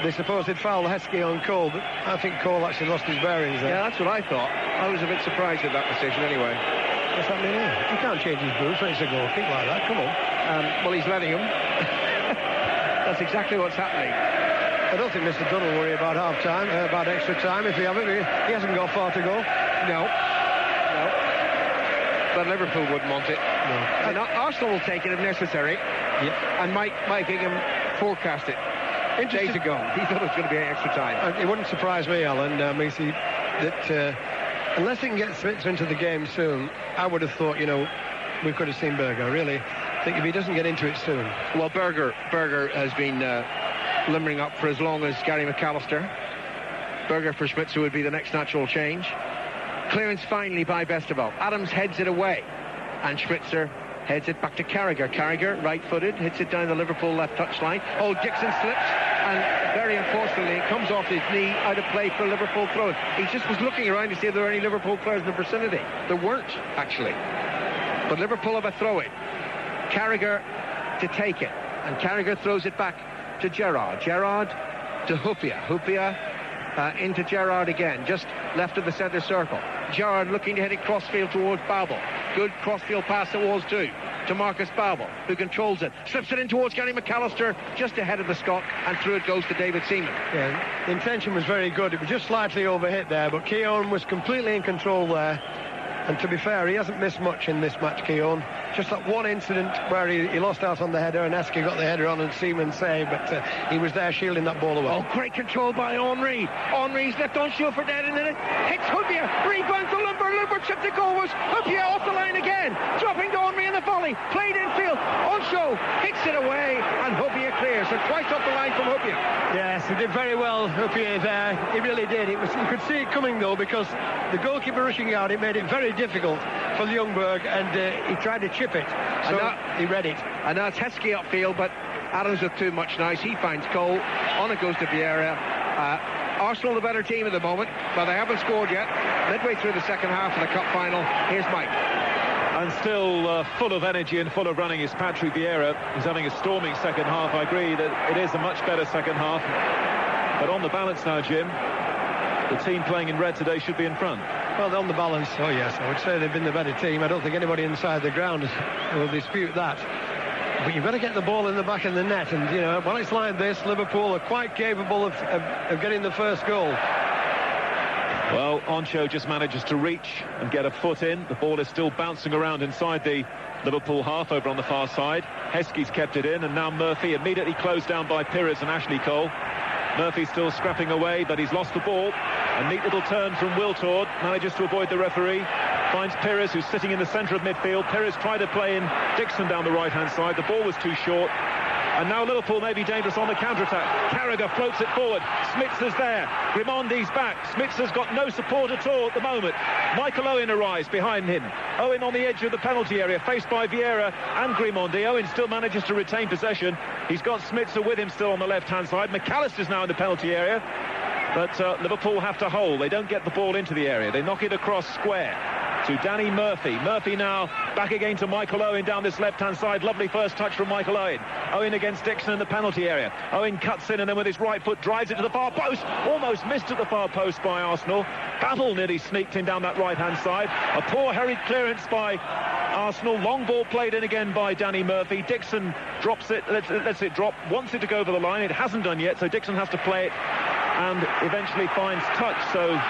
the supposed foul, Heskey on Cole, but I think Cole actually lost his bearings there. Yeah, that's what I thought. I was a bit surprised at that decision anyway. What's happening here? You can't change his boots when it's a goal kick like that. Come on. Well, he's letting him. That's exactly what's happening. I don't think Mr. Dunn will worry about half-time, about extra time if he have it. He hasn't got far to go. No. But Liverpool wouldn't want it. No. And Arsenal will take it if necessary. Yep. And Mike Ingham forecast it days ago. He thought it was going to be extra time. It wouldn't surprise me, Alan, Macy, that unless he can get Spitzer into the game soon, I would have thought, we could have seen Berger. Really, I think if he doesn't get into it soon. Well, Berger has been limbering up for as long as Gary McAllister. Berger for Spitzer would be the next natural change. Clearance finally by Vesterveld. Adams heads it away, and Spitzer heads it back to Carragher. Carragher, right-footed, hits it down the Liverpool left touchline. Oh, Dixon slips, and very unfortunately, it comes off his knee, out of play for Liverpool throw. He just was looking around to see if there were any Liverpool players in the vicinity. There weren't, actually. But Liverpool have a throw-in. Carragher to take it, and Carragher throws it back to Gerrard. Gerrard to Hupia. Hupia into Gerrard again, just left of the centre circle. Gerrard looking to hit it crossfield towards Babel. Good crossfield pass towards to Marcus Babel, who controls it, slips it in towards Gary McAllister, just ahead of the Scot, and through it goes to David Seaman. Yeah, the intention was very good. It was just slightly overhit there, but Keown was completely in control there. And to be fair, he hasn't missed much in this match, Keown. Just that one incident where he lost out on the header, and Heskey got the header on and Seaman saved, but he was there shielding that ball away. Oh, great control by Henry. Henry's left on show for dead, and then it hits Hupia. Rebound to Lumber. Lumber chipped the goal. Was Hupia off the line again. Dropping to Henry in the volley. Played infield. On show. Hits it away, and Hupia clears. So twice off the line from Hupia. Yes, he did very well, Hupia, there. He really did. You could see it coming, though, because the goalkeeper rushing out, it made it very difficult for Ljungberg, and he tried to chip it, so he read it. And now it's Heskey upfield, but Adams with too much nice. He finds Cole. On it goes to Vieira. Arsenal the better team at the moment, but they haven't scored yet. Midway through the second half of the cup final, here's Mike. And still full of energy and full of running is Patrick Vieira. He's having a storming second half. I agree that it is a much better second half. But on the balance now, Jim, the team playing in red today should be in front. Well, on the balance, oh yes, I would say they've been the better team. I don't think anybody inside the ground will dispute that. But you've got to get the ball in the back of the net, and when it's like this, Liverpool are quite capable of getting the first goal. Well, Oncho just manages to reach and get a foot in. The ball is still bouncing around inside the Liverpool half over on the far side. Heskey's kept it in, and now Murphy immediately closed down by Pires and Ashley Cole. Murphy still scrapping away, but he's lost the ball. A neat little turn from Wiltord, manages to avoid the referee. Finds Pires, who's sitting in the centre of midfield. Pires tried to play in Dixon down the right-hand side. The ball was too short. And now Liverpool may be dangerous on the counter-attack. Carragher floats it forward. Smitzer's there. Grimondi's back. Smitzer's got no support at all at the moment. Michael Owen arrives behind him. Owen on the edge of the penalty area, faced by Vieira and Grimondi. Owen still manages to retain possession. He's got Smitzer with him still on the left-hand side. McAllister's now in the penalty area. But Liverpool have to hold. They don't get the ball into the area. They knock it across square to Danny Murphy. Murphy now back again to Michael Owen down this left-hand side. Lovely first touch from Michael Owen. Owen against Dixon in the penalty area. Owen cuts in and then with his right foot drives it to the far post. Almost missed at the far post by Arsenal. Babel nearly sneaked in down that right-hand side. A poor hurried clearance by Arsenal. Long ball played in again by Danny Murphy. Dixon drops it, lets it drop, wants it to go over the line. It hasn't done yet, so Dixon has to play it and eventually finds touch. So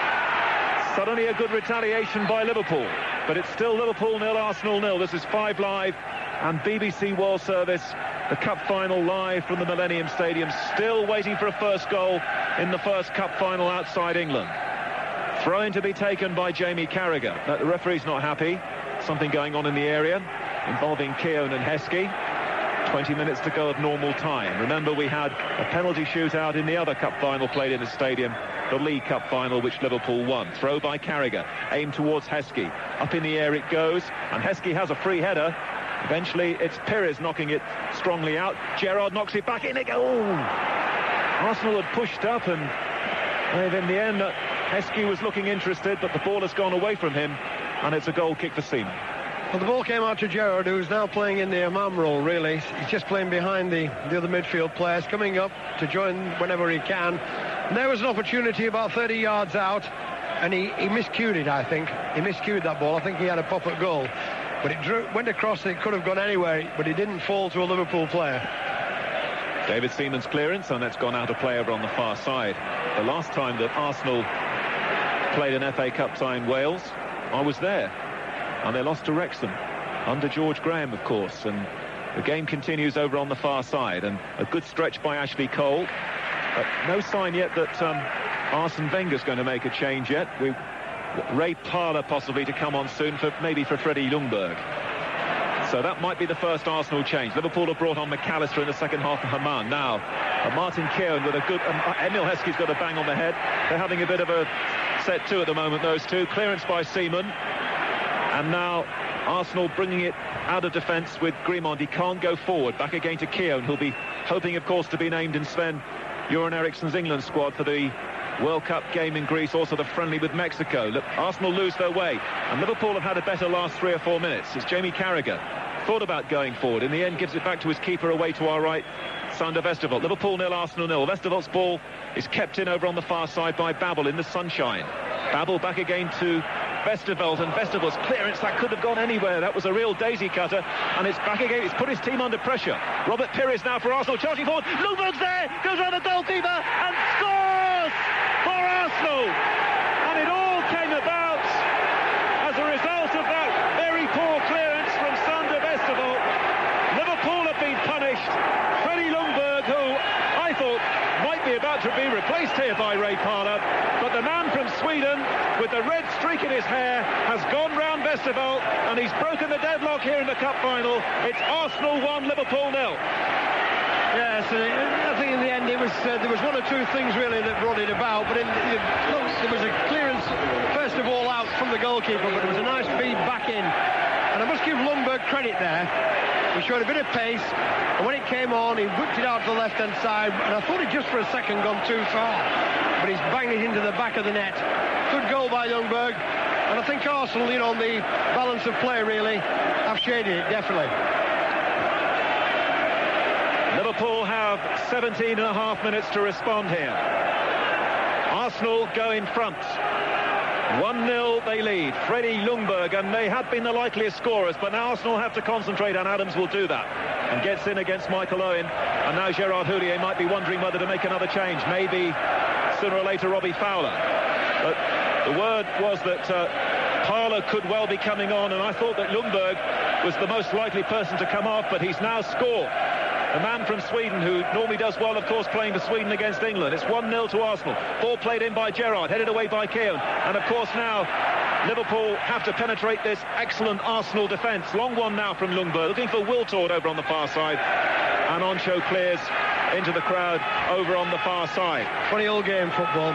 suddenly a good retaliation by Liverpool. But it's still Liverpool 0, Arsenal 0. This is 5 Live and BBC World Service. The Cup final live from the Millennium Stadium. Still waiting for a first goal in the first Cup final outside England. Throw-in to be taken by Jamie Carragher. The referee's not happy. Something going on in the area involving Keown and Heskey. 20 minutes to go of normal time. Remember, we had a penalty shootout in the other Cup final played in the stadium, the League Cup final, which Liverpool won. Throw by Carragher, aimed towards Heskey. Up in the air it goes, and Heskey has a free header. Eventually, it's Pires knocking it strongly out. Gerrard knocks it back in. Arsenal had pushed up, and in the end, Heskey was looking interested, but the ball has gone away from him, and it's a goal kick for Seaman. Well, the ball came out to Gerrard, who's now playing in the imam role, really. He's just playing behind the other midfield players, coming up to join whenever he can. And there was an opportunity about 30 yards out, and he miscued it, I think. He miscued that ball. I think he had a pop at goal. But it went across, it could have gone anywhere, but it didn't fall to a Liverpool player. David Seaman's clearance, and that's gone out of play over on the far side. The last time that Arsenal played an FA Cup tie in Wales, I was there. And they lost to Wrexham, under George Graham, of course. And the game continues over on the far side. And a good stretch by Ashley Cole. But no sign yet that Arsene Wenger's going to make a change yet. Ray Parlour possibly to come on soon, maybe for Freddie Ljungberg. So that might be the first Arsenal change. Liverpool have brought on McAllister in the second half of Haman. Now, Martin Keown with a good... Emil Heskey's got a bang on the head. They're having a bit of a set two at the moment, those two. Clearance by Seaman. And now Arsenal bringing it out of defence with Grimond. He can't go forward. Back again to Keown, who'll be hoping, of course, to be named in Sven-Göran Eriksson's England squad for the World Cup game in Greece, also the friendly with Mexico. Look, Arsenal lose their way, and Liverpool have had a better last 3 or 4 minutes. It's Jamie Carragher. Thought about going forward. In the end, gives it back to his keeper away to our right, Sander Westerveld. Liverpool 0, Arsenal 0. Westerveld's ball is kept in over on the far side by Babel in the sunshine. Babel back again to Westerveld, and Westerveld's clearance, that could have gone anywhere. That was a real daisy cutter, and it's back again. It's put his team under pressure. Robert Pires now for Arsenal, charging forward. Ljungberg's there, goes round the goalkeeper and scores for Arsenal. And it all came about as a result of that very poor clearance from Sander Westerveld. Liverpool have been punished. Freddie Ljungberg, who I thought might be about to be replaced here by Ray Parlour, but the man from Sweden with the red streak in his hair has gone round Westerveld, and he's broken the deadlock here in the Cup final. It's Arsenal 1, Liverpool 0. Yes, I think in the end it was there was one or two things really that brought it about, but there was a clearance first of all out from the goalkeeper, but it was a nice feed back in, and I must give Ljungberg credit there. He showed a bit of pace, and when it came on, he whipped it out to the left-hand side, and I thought it just for a second gone too far, but he's banged it into the back of the net. Good goal by Ljungberg, and I think Arsenal, on the balance of play, really, have shaded it, definitely. Liverpool have 17 and a half minutes to respond here. Arsenal go in front. 1-0 they lead. Freddie Ljungberg, and they had been the likeliest scorers, but now Arsenal have to concentrate, and Adams will do that and gets in against Michael Owen. And now Gerard Houllier might be wondering whether to make another change, maybe sooner or later Robbie Fowler. But the word was that Parlour could well be coming on, and I thought that Ljungberg was the most likely person to come off, but he's now scored. The man from Sweden, who normally does well, of course, playing for Sweden against England. It's 1-0 to Arsenal. Ball played in by Gerrard, headed away by Keown. And, of course, now Liverpool have to penetrate this excellent Arsenal defence. Long one now from Ljungberg, looking for Wiltord over on the far side. And Oncho clears into the crowd over on the far side. Funny old game, football.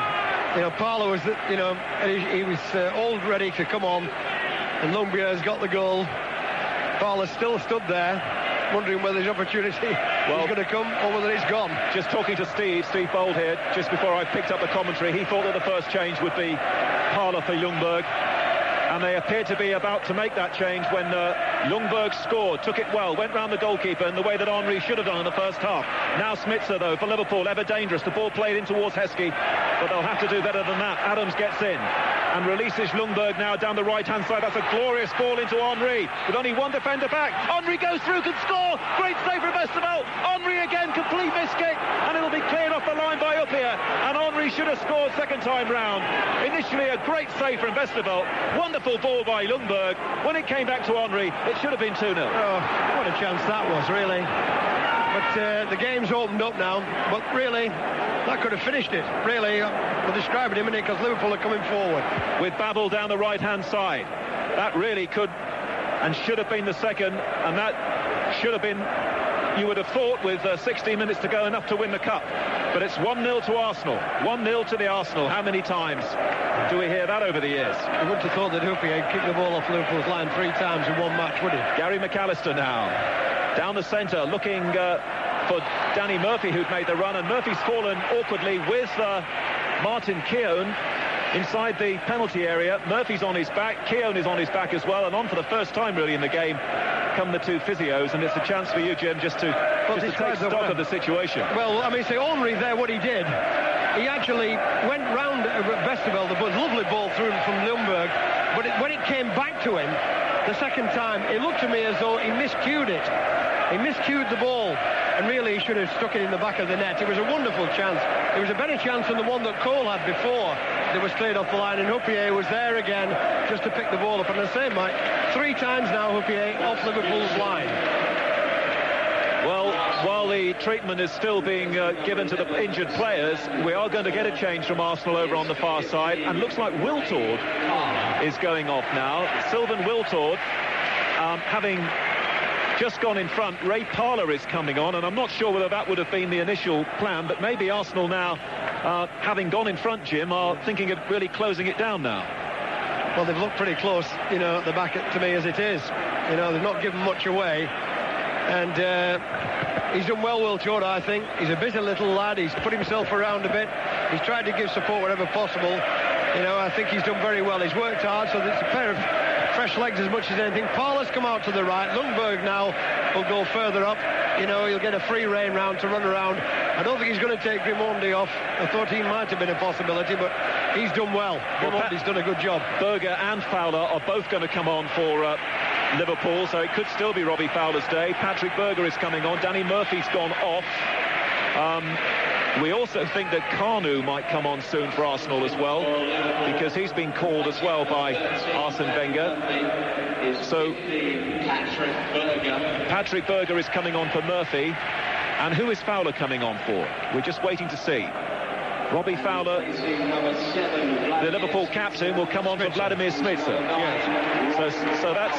Parlour was, he was all ready to come on. And Ljungberg's got the goal. Parlour still stood there, wondering whether his opportunity is going to come or whether it's gone. Just talking to Steve Bold here, just before I picked up the commentary, he thought that the first change would be Parlour for Ljungberg, and they appeared to be about to make that change when Ljungberg scored, took it well, went round the goalkeeper in the way that Henry should have done in the first half. Now Smitzer, though, for Liverpool, ever dangerous. The ball played in towards Heskey, but they'll have to do better than that. Adams gets in and releases Ljungberg now down the right-hand side. That's a glorious ball into Henry, with only one defender back. Henry goes through, can score! Great save from Westerveld. Henry again, complete miskick, and it'll be cleared off the line by Uppia. And Henry Henry should have scored second time round. Initially a great save from Westerveld. Wonderful ball by Ljungberg. When it came back to Henry, it should have been 2-0. Oh, what a chance that was, really. But the game's opened up now. But really, that could have finished it. Really, we'll describe it in a minute because Liverpool are coming forward. With Babel down the right-hand side. That really could and should have been the second. And that should have been, you would have thought, with 16 minutes to go, enough to win the cup. But it's 1-0 to Arsenal. 1-0 to the Arsenal. How many times do we hear that over the years? You wouldn't have thought that Houpier kicked the ball off Liverpool's line 3 times in one match, would he? Gary McAllister now. Down the centre, looking for Danny Murphy, who'd made the run. And Murphy's fallen awkwardly with Martin Keown inside the penalty area. Murphy's on his back. Keown is on his back as well. And on for the first time, really, in the game, come the two physios. And it's a chance for you, Jim, just to take stock of the situation. Well, I mean, say, Henry there, what he did, he actually went round Westerveld, the lovely ball through him from Ljungberg, but when it came back to him the second time, it looked to me as though he miscued it. He miscued the ball, and really he should have stuck it in the back of the net. It was a wonderful chance. It was a better chance than the one that Cole had before that was cleared off the line, and Houpier was there again just to pick the ball up. And I say, Mike, 3 times now Houpier off Liverpool's line. Well, while the treatment is still being given to the injured players, we are going to get a change from Arsenal over on the far side, and looks like Wiltord is going off now. Sylvan Wiltord, having just gone in front. Ray Parlour is coming on, and I'm not sure whether that would have been the initial plan, but maybe Arsenal now, having gone in front, Jim, are thinking of really closing it down now. Well, they've looked pretty close, you know, at the back to me as it is. You know, they've not given much away. And he's done well, Wiltord, I think. He's a busy little lad. He's put himself around a bit. He's tried to give support wherever possible. You know, I think he's done very well. He's worked hard, so it's a pair of fresh legs as much as anything. Parlour's come out to the right. Ljungberg now will go further up. You know, he'll get a free rein round to run around. I don't think he's going to take Grimondi off. I thought he might have been a possibility, but he's done well. Grimondi's done a good job. Berger and Fowler are both going to come on for Liverpool, so it could still be Robbie Fowler's day. Patrick Berger is coming on. Danny Murphy's gone off. We also think that Kanu might come on soon for Arsenal as well, because he's been called as well by Arsene Wenger. So Patrick Berger is coming on for Murphy. And who is Fowler coming on for? We're just waiting to see. Robbie Fowler, the Liverpool captain, will come on for Vladimir Smitsa. Yes. So that's...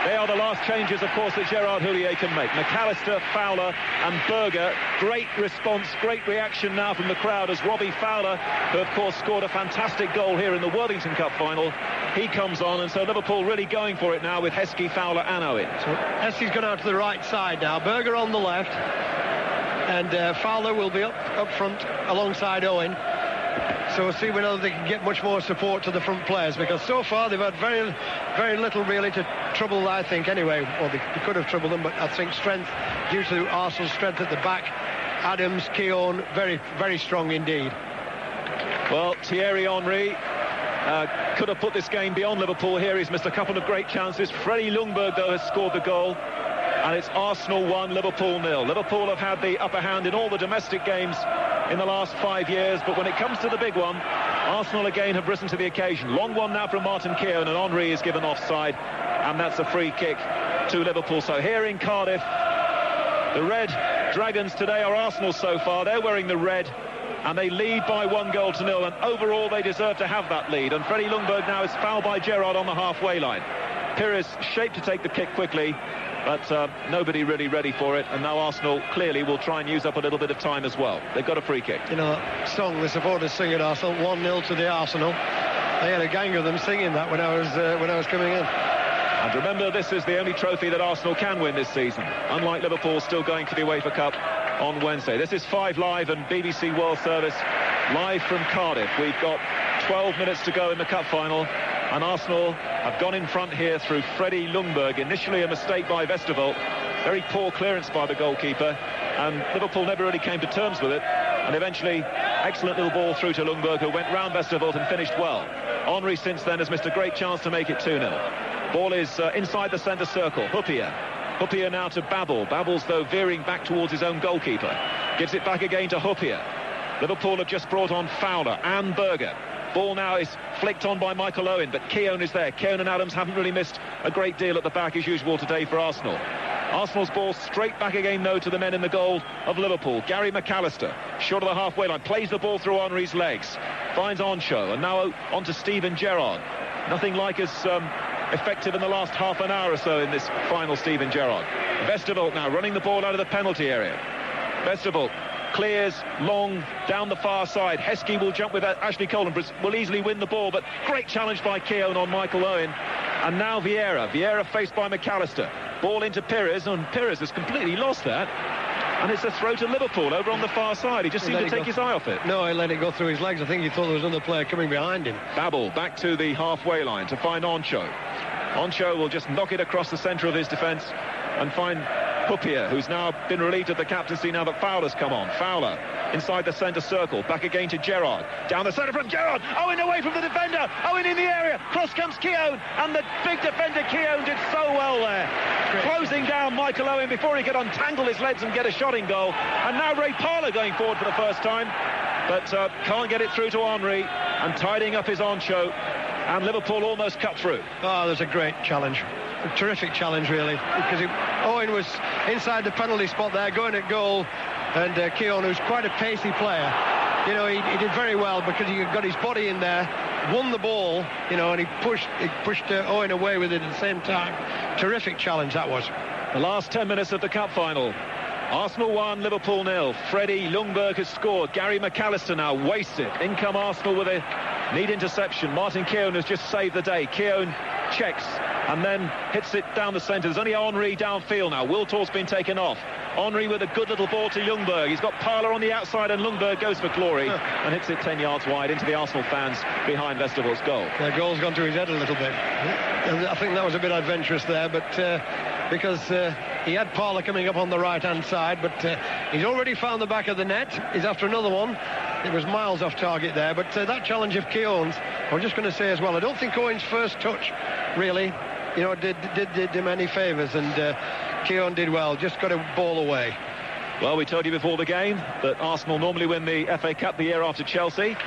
they are the last changes, of course, that Gerard Houllier can make. McAllister, Fowler and Berger. Great response, great reaction now from the crowd as Robbie Fowler, who of course scored a fantastic goal here in the Worthington Cup final, he comes on, and so Liverpool really going for it now with Heskey, Fowler and Owen. So Heskey's gone out to the right side now, Berger on the left, and Fowler will be up front alongside Owen. So we'll see whether they can get much more support to the front players, because so far they've had very little really to trouble, I think, anyway. Well, they could have troubled them, but I think strength, due to Arsenal's strength at the back, Adams, Keown, very strong indeed. Well, Thierry Henry could have put this game beyond Liverpool here. He's missed a couple of great chances. Freddie Ljungberg, though, has scored the goal. And it's Arsenal 1, Liverpool 0. Liverpool have had the upper hand in all the domestic games in the last 5 years, but when it comes to the big one, Arsenal again have risen to the occasion. Long one now from Martin Keown, and Henry is given offside, and that's a free kick to Liverpool. So here in Cardiff, the Red Dragons today are Arsenal so far. They're wearing the red, and they lead by 1-0, and overall they deserve to have that lead. And Freddie Ljungberg now is fouled by Gerrard on the halfway line. Pires shaped to take the kick quickly, but nobody really ready for it, and now Arsenal clearly will try and use up a little bit of time as well. They've got a free kick. You know that song the supporters sing at Arsenal, 1-0 to the Arsenal. They had a gang of them singing that when I was coming in. And remember, this is the only trophy that Arsenal can win this season, unlike Liverpool still going for the UEFA Cup on Wednesday. This is 5 Live and BBC World Service live from Cardiff. We've got 12 minutes to go in the cup final, and Arsenal have gone in front here through Freddie Ljungberg. Initially a mistake by Westerveld, very poor clearance by the goalkeeper, and Liverpool never really came to terms with it, and eventually excellent little ball through to Ljungberg, who went round Westerveld and finished well. Henry since then has missed a great chance to make it 2-0. Ball is inside the centre circle. Houpier now to Babel. Babel's though veering back towards his own goalkeeper. Gives it back again to Houpier. Liverpool have just brought on Fowler and Berger. Ball now is flicked on by Michael Owen, but Keown is there. Keown and Adams haven't really missed a great deal at the back as usual today for Arsenal. Arsenal's ball straight back again, though, to the men in the goal of Liverpool. Gary McAllister, short of the halfway line, plays the ball through Henry's legs, finds Oncho, and now on to Steven Gerrard. Nothing like as effective in the last half an hour or so in this final Steven Gerrard. Westerveld now running the ball out of the penalty area. Westerveld clears long down the far side. Heskey will jump with Ashley Cole and will easily win the ball, but great challenge by Keown on Michael Owen. And now Vieira faced by McAllister. Ball into Pires, and Pires has completely lost that. And it's a throw to Liverpool over on the far side. He just seemed to take his eye off it. No, he let it go through his legs. I think he thought there was another player coming behind him. Babel back to the halfway line to find Oncho. Oncho will just knock it across the centre of his defence and find Huppier, who's now been relieved of the captaincy now that Fowler's come on. Fowler inside the centre circle, back again to Gerrard. Down the centre from Gerrard. Owen away from the defender. Owen in the area. Cross comes Keown, and the big defender Keown did so well there. Closing down Michael Owen before he could untangle his legs and get a shot in goal. And now Ray Parlour going forward for the first time, but can't get it through to Henry, and tidying up his Oncho, and Liverpool almost cut through. Oh, there's a great challenge. A terrific challenge, really, because Owen was inside the penalty spot there, going at goal, and Keown, who's quite a pacey player, you know, he did very well because he got his body in there, won the ball, you know, and he pushed Owen away with it at the same time. Terrific challenge that was. The last 10 minutes of the cup final. Arsenal 1, Liverpool 0. Freddie Ljungberg has scored. Gary McAllister now wasted. In come Arsenal with a neat interception. Martin Keown has just saved the day. Keown checks and then hits it down the centre. There's only Henry downfield now. Wiltor's been taken off. Henry with a good little ball to Ljungberg. He's got Parlour on the outside, and Ljungberg goes for glory and hits it 10 yards wide into the Arsenal fans behind Westerveld's goal. The goal's gone to his head a little bit. I think that was a bit adventurous there, but because he had Parlour coming up on the right-hand side, but he's already found the back of the net. He's after another one. It was miles off target there, but that challenge of Keown's, I'm just going to say as well, I don't think Owen's first touch really, you know, did him any favours, and Keown did well, just got a ball away. Well, we told you before the game that Arsenal normally win the FA Cup the year after Chelsea,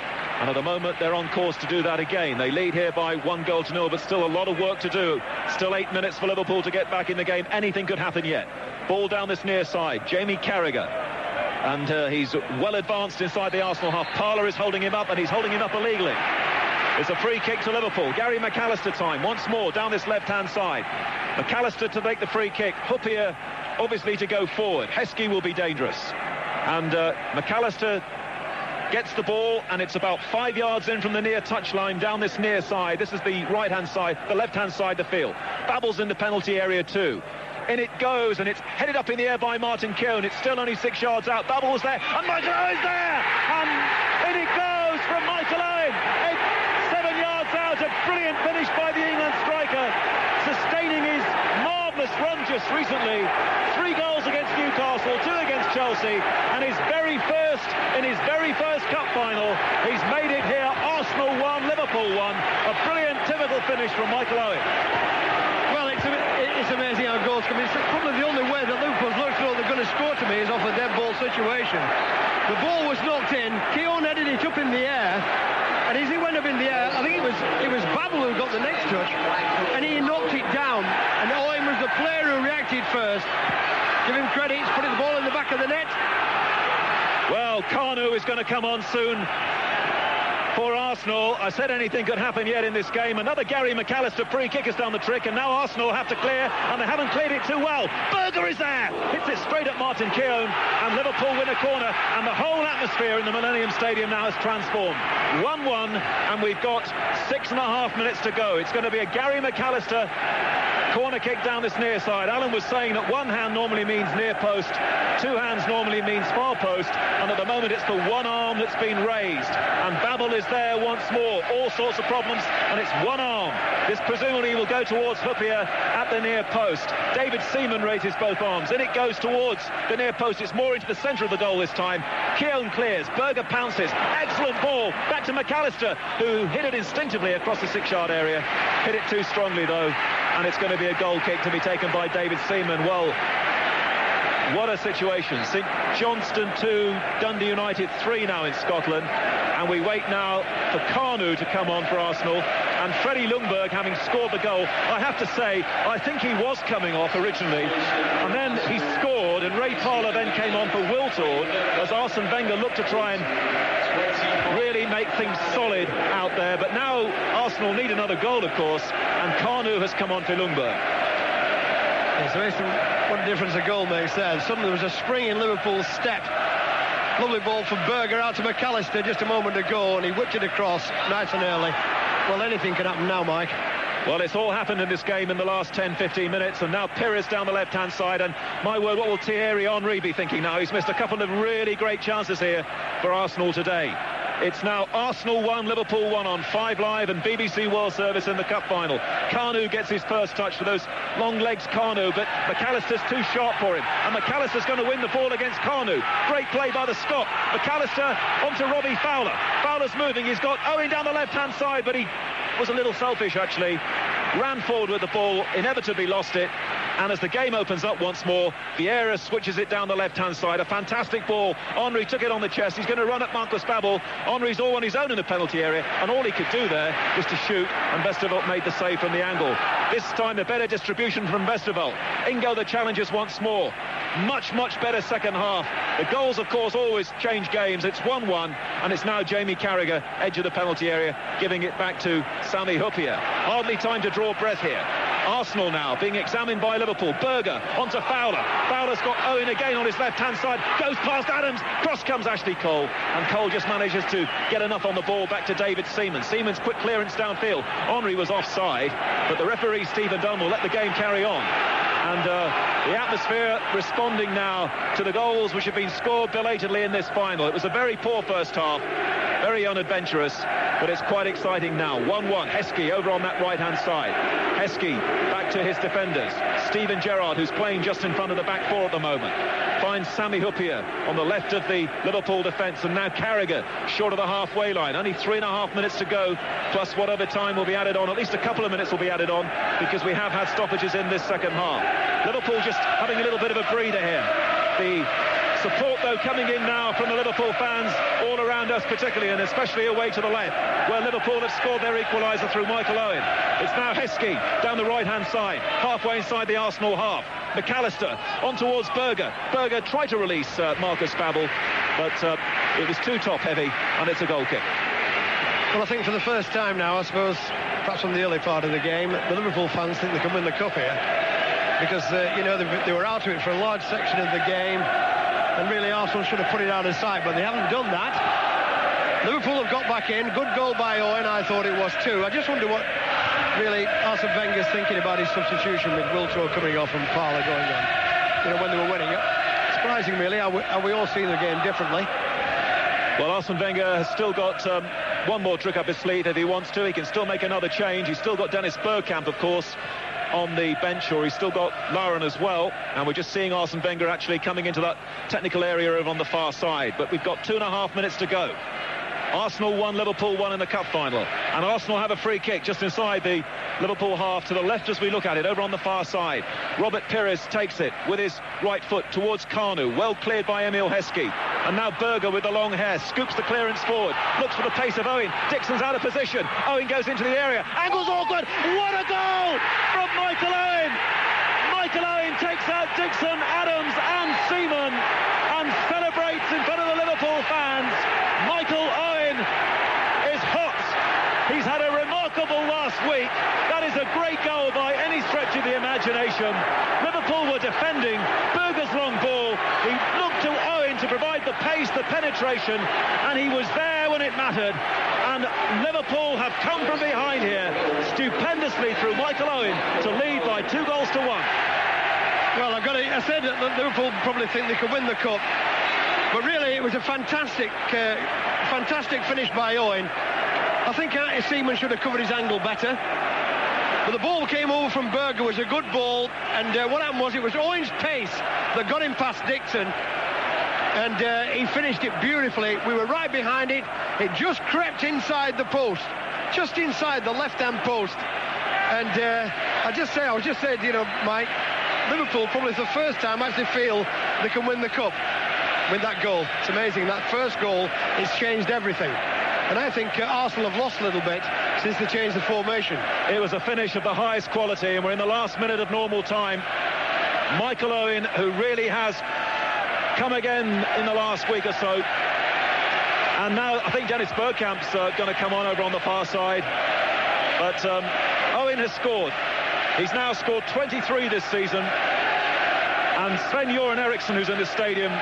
and at the moment they're on course to do that again. They lead here by 1-0, but still a lot of work to do. Still 8 minutes for Liverpool to get back in the game. Anything could happen yet. Ball down this near side. Jamie Carragher. And he's well advanced inside the Arsenal half. Parlour is holding him up, and he's holding him up illegally. It's a free kick to Liverpool. Gary McAllister time once more down this left-hand side. McAllister to make the free kick. Huppier obviously to go forward. Heskey will be dangerous. And McAllister gets the ball, and it's about 5 yards in from the near touchline down this near side. This is the right-hand side, the left-hand side of the field. Babel's in the penalty area too. In it goes, and it's headed up in the air by Martin Keown. It's still only 6 yards out. Babel was there, and Michael Owen's there! And in it goes from Michael Owen. It's 7 yards out. A brilliant finish by the England striker, sustaining his marvellous run just recently. 3 goals against Newcastle, 2 against Chelsea, and in his very first cup final, he's made it here. Arsenal 1, Liverpool 1. A brilliant, typical finish from Michael Owen. Well, it's amazing how goals come in. It's probably the only way that Liverpool's looked through they're going to score to me is off a dead ball situation. The ball was knocked in. Keown headed it up in the air, and as he went up in the air, I think it was Babel who got the next touch, and he knocked it down. And Owen was the player who reacted first. Give him credit. He's putting the ball in the back of the net. Well, Kanu is going to come on soon for Arsenal. I said anything could happen yet in this game. Another Gary McAllister free kick has done the trick, and now Arsenal have to clear, and they haven't cleared it too well. Berger is there, hits it straight at Martin Keown, and Liverpool win a corner, and the whole atmosphere in the Millennium Stadium now has transformed. 1-1, and we've got 6.5 minutes to go. It's going to be a Gary McAllister corner kick down this near side. Alan was saying that one hand normally means near post, 2 hands normally means far post, and at the moment it's the one arm that's been raised, and Babel is there once more. All sorts of problems, and it's one arm. This presumably will go towards Huppier at the near post. David Seaman raises both arms, and it goes towards the near post. It's more into the centre of the goal this time. Keown clears, Berger pounces, excellent ball back to McAllister, who hit it instinctively across the 6-yard area. Hit it too strongly though, and it's going to be a goal kick to be taken by David Seaman. Well, What a situation. St Johnstone 2, Dundee United 3 now in Scotland. And we wait now for Carnu to come on for Arsenal. And Freddie Ljungberg, having scored the goal, I have to say, I think he was coming off originally. And then he scored, and Ray Parlour then came on for Wiltord as Arsene Wenger looked to try and really make things solid out there. But now Arsenal need another goal, of course, and Carnu has come on for Ljungberg. Yeah, so what a difference a goal makes there. Suddenly there was a spring in Liverpool's step. Lovely ball from Berger out to McAllister just a moment ago, and he whipped it across nice and early. Well, anything can happen now, Mike. Well, it's all happened in this game in the last 10-15 minutes, and now Pires down the left-hand side, and my word, what will Thierry Henry be thinking now? He's missed a couple of really great chances here for Arsenal today. It's now Arsenal 1, Liverpool 1 on 5 Live and BBC World Service in the Cup final. Carnu gets his first touch for those long legs, Carnu, but McAllister's too sharp for him, and McAllister's going to win the ball against Carnu. Great play by the Scot. McAllister onto Robbie Fowler. Fowler's moving. He's got Owen down the left-hand side, but he was a little selfish, actually. Ran forward with the ball, inevitably lost it. And as the game opens up once more, Vieira switches it down the left-hand side. A fantastic ball. Henry took it on the chest. He's going to run at Marcus Babbel. Henry's all on his own in the penalty area, and all he could do there was to shoot, and Westerveld made the save from the angle. This time, a better distribution from Westerveld. Ingo the challengers once more. Much, much better second half. The goals, of course, always change games. It's 1-1, and it's now Jamie Carragher, edge of the penalty area, giving it back to Sami Hyypiä. Hardly time to draw breath here. Arsenal now being examined by Liverpool. Berger onto Fowler. Fowler's got Owen again on his left-hand side. Goes past Adams. Cross comes Ashley Cole. And Cole just manages to get enough on the ball back to David Seaman. Seaman's quick clearance downfield. Henry was offside, but the referee, Stephen Dunn, will let the game carry on. And the atmosphere responding now to the goals which have been scored belatedly in this final. It was a very poor first half, very unadventurous, but it's quite exciting now. 1-1, Heskey over on that right-hand side. Heskey back to his defenders. Steven Gerrard, who's playing just in front of the back four at the moment, finds Sami Hyypiä on the left of the Liverpool defence, and now Carragher short of the halfway line. Only 3.5 minutes to go, plus whatever time will be added on. At least a couple of minutes will be added on, because we have had stoppages in this second half. Liverpool just having a little bit of a breather here. The support, though, coming in now from the Liverpool fans all around us, particularly, and especially away to the left, where Liverpool have scored their equaliser through Michael Owen. It's now Heskey down the right-hand side, halfway inside the Arsenal half. McAllister on towards Berger. Berger tried to release Marcus Babbel, but it was too top-heavy, and it's a goal kick. Well, I think for the first time now, I suppose, perhaps from the early part of the game, the Liverpool fans think they can win the cup here. Because, you know, they were out of it for a large section of the game, and really Arsenal should have put it out of sight, but they haven't done that. Liverpool have got back in. Good goal by Owen, I thought it was too. I just wonder what really Arsene Wenger's thinking about his substitution with Wiltord coming off and Parlour going on, you know, when they were winning. Surprising, really, how we all see the game differently. Well, Arsene Wenger has still got one more trick up his sleeve if he wants to. He can still make another change. He's still got Dennis Bergkamp, of course, on the bench, or he's still got Lauren as well, and we're just seeing Arsene Wenger actually coming into that technical area over on the far side. But we've got 2.5 minutes to go. Arsenal 1, Liverpool 1 in the cup final, and Arsenal have a free kick just inside the Liverpool half to the left as we look at it, over on the far side. Robert Pires takes it with his right foot towards Carnu, well cleared by Emil Heskey, and now Berger with the long hair scoops the clearance forward, looks for the pace of Owen. Dixon's out of position. Owen goes into the area, angle's awkward. What a goal from Michael Owen! Michael Owen takes out Dixon, Adams and Seaman and celebrates in front of the Liverpool fans. Michael Owen is hot. He's had a remarkable last week. That is a great goal by any stretch of the imagination. Liverpool were defending. Berger's long ball. He looked to Owen to provide the pace, the penetration, and he was there when it mattered. And Liverpool have come from behind here stupendously through Michael Owen to lead by 2-1. Well, I said that Liverpool probably think they could win the cup, but really it was a fantastic finish by Owen. I think Seaman should have covered his angle better, but the ball came over from Berger, was a good ball, and what happened was it was Owen's pace that got him past Dixon, and he finished it beautifully. We were right behind it. It just crept inside the post, just inside the left-hand post, and I was just saying, you know, Mike, Liverpool probably for the first time actually feel they can win the cup with that goal. It's amazing. That first goal has changed everything. And I think Arsenal have lost a little bit since they changed the formation. It was a finish of the highest quality, and we're in the last minute of normal time. Michael Owen, who really has come again in the last week or so. And now I think Dennis Bergkamp's going to come on over on the far side. But Owen has scored. He's now scored 23 this season. And Sven-Göran Eriksson, who's in the stadium,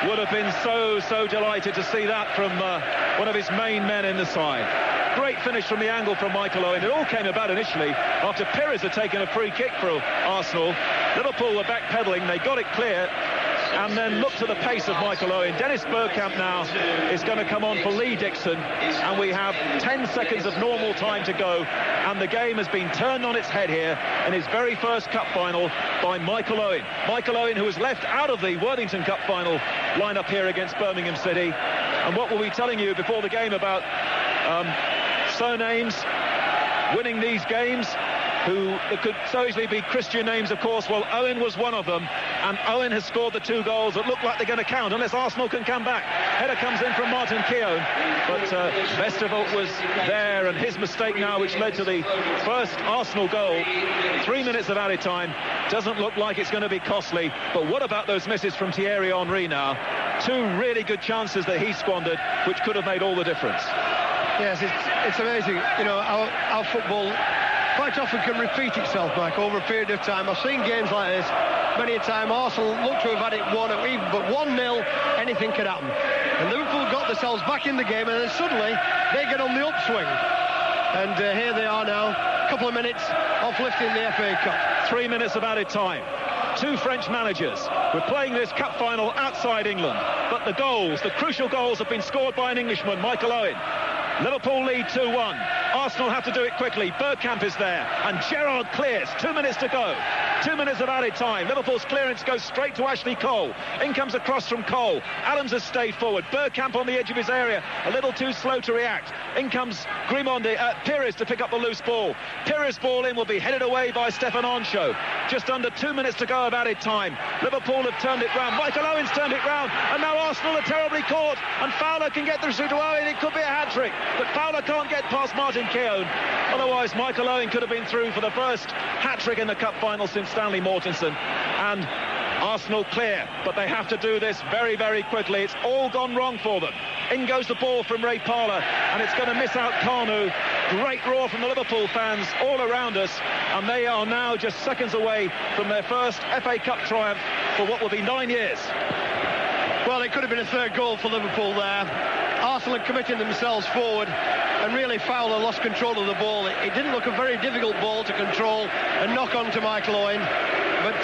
would have been so delighted to see that from one of his main men in the side. Great finish from the angle from Michael Owen. It all came about initially after Pires had taken a free kick for Arsenal. Liverpool were backpedaling, they got it clear, and then look to the pace of Michael Owen. Dennis Bergkamp now is going to come on for Lee Dixon, and we have 10 seconds of normal time to go, and the game has been turned on its head here in his very first cup final by Michael Owen. Michael Owen, who was left out of the Worthington Cup final lineup here against Birmingham City. And what were we telling you before the game about surnames winning these games? Who could so easily be Christian names, of course. Well, Owen was one of them, and Owen has scored the 2 goals that look like they're going to count unless Arsenal can come back. Header comes in from Martin Keown, but Westerveld was there, and his mistake now, which led to the first Arsenal goal, 3 minutes of added time, doesn't look like it's going to be costly. But what about those misses from Thierry Henry now? 2 really good chances that he squandered, which could have made all the difference. Yes, it's amazing. You know, our football quite often can repeat itself, Mike, over a period of time. I've seen games like this many a time. Arsenal look to have had it won, but 1-0, anything can happen. And Liverpool got themselves back in the game, and then suddenly they get on the upswing. And here they are now, a couple of minutes off lifting the FA Cup. 3 minutes of added time. 2 French managers. We're playing this cup final outside England, but the goals, the crucial goals, have been scored by an Englishman, Michael Owen. Liverpool lead 2-1. Arsenal have to do it quickly. Bergkamp is there, and Gerrard clears. 2 minutes to go. 2 minutes of added time. Liverpool's clearance goes straight to Ashley Cole. In comes a cross from Cole. Adams has stayed forward. Bergkamp on the edge of his area, a little too slow to react. In comes Pires to pick up the loose ball. Pires' ball in will be headed away by Stefan Ancho. Just under 2 minutes to go of added time. Liverpool have turned it round. Michael Owen's turned it round, and now Arsenal are terribly caught, and Fowler can get through to Owen. It could be a hat-trick, but Fowler can't get past Martin Keown. Otherwise, Michael Owen could have been through for the first hat-trick in the cup final since Stanley Mortensen. And Arsenal clear, but they have to do this very, very quickly. It's all gone wrong for them. In goes the ball from Ray Parlour, and it's going to miss out Carnu. Great roar from the Liverpool fans all around us, and they are now just seconds away from their first FA Cup triumph for what will be 9 years. Well, it could have been a third goal for Liverpool there. Arsenal are committing themselves forward, and really Fowler lost control of the ball. It didn't look a very difficult ball to control and knock on to Michael Owen, but